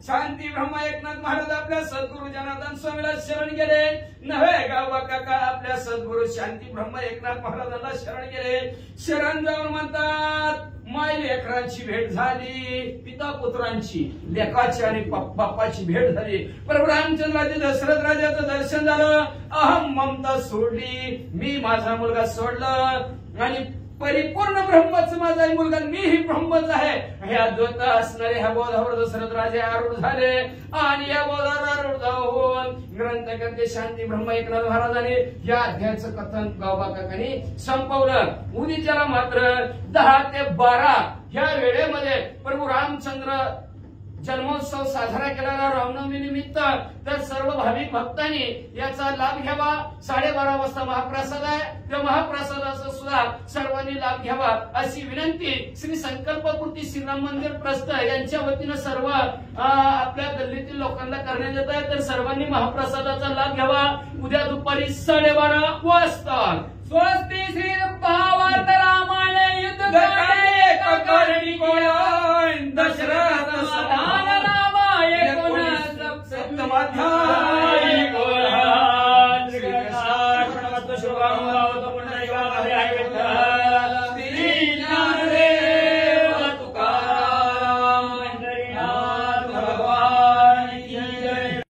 शांती ब्रह्म एकनाथ महाराज आपल्या सद्गुरु जनार्दन स्वामीला शरण गेले. नव्हे गावा काका आपल्या सद्गुरु शांती ब्रह्म एकनाथ महाराजांना शरण गेले. शरण जाऊन म्हणतात माय लेकरांची भेट झाली, पिता पुत्रांची लेकाची आणि बाप्पाची भेट झाली. प्रभू रामचंद्राचे दशरथ राजाचं दर्शन झालं. अहम ममता सोडली, मी माझा मुलगा सोडलं आणि परिपूर्ण ब्रह्मच माझा मुलगा मीही ब्रह्मच आहे हे अद्वैत असणारे ह्या बोधावर दशरथ राजे आरूढ झाले. आणि या बोधावर आरूढ होऊन ग्रंथकर्ते शांती ब्रह्म एकनाथ महाराजांनी या अध्यायाचं कथन गावबा काकांनी संपवलं. उद्याच्याला मात्र 10 ते 12 ह्या वेळेमध्ये प्रभू रामचंद्र जन्मोत्सव साजरा केलेला रामनवमी निमित्त तर सर्व भाविक भक्तांनी याचा लाभ घ्यावा. 12:30 वाजता महाप्रसाद आहे, त्या महाप्रसादाचा सुद्धा सर्वांनी लाभ घ्यावा अशी विनंती श्री संकल्पपूर्ती श्रीराम मंदिर ट्रस्ट यांच्या वतीनं सर्व आपल्या गल्लीतील लोकांना करण्यात येत आहे. तर सर्वांनी महाप्रसादाचा लाभ घ्यावा. उद्या दुपारी 12:30 वाजता स्वस्ति श्री भावार्थ रामायण युद्ध दशरथ समाधान रामाय सप्तमाध्याय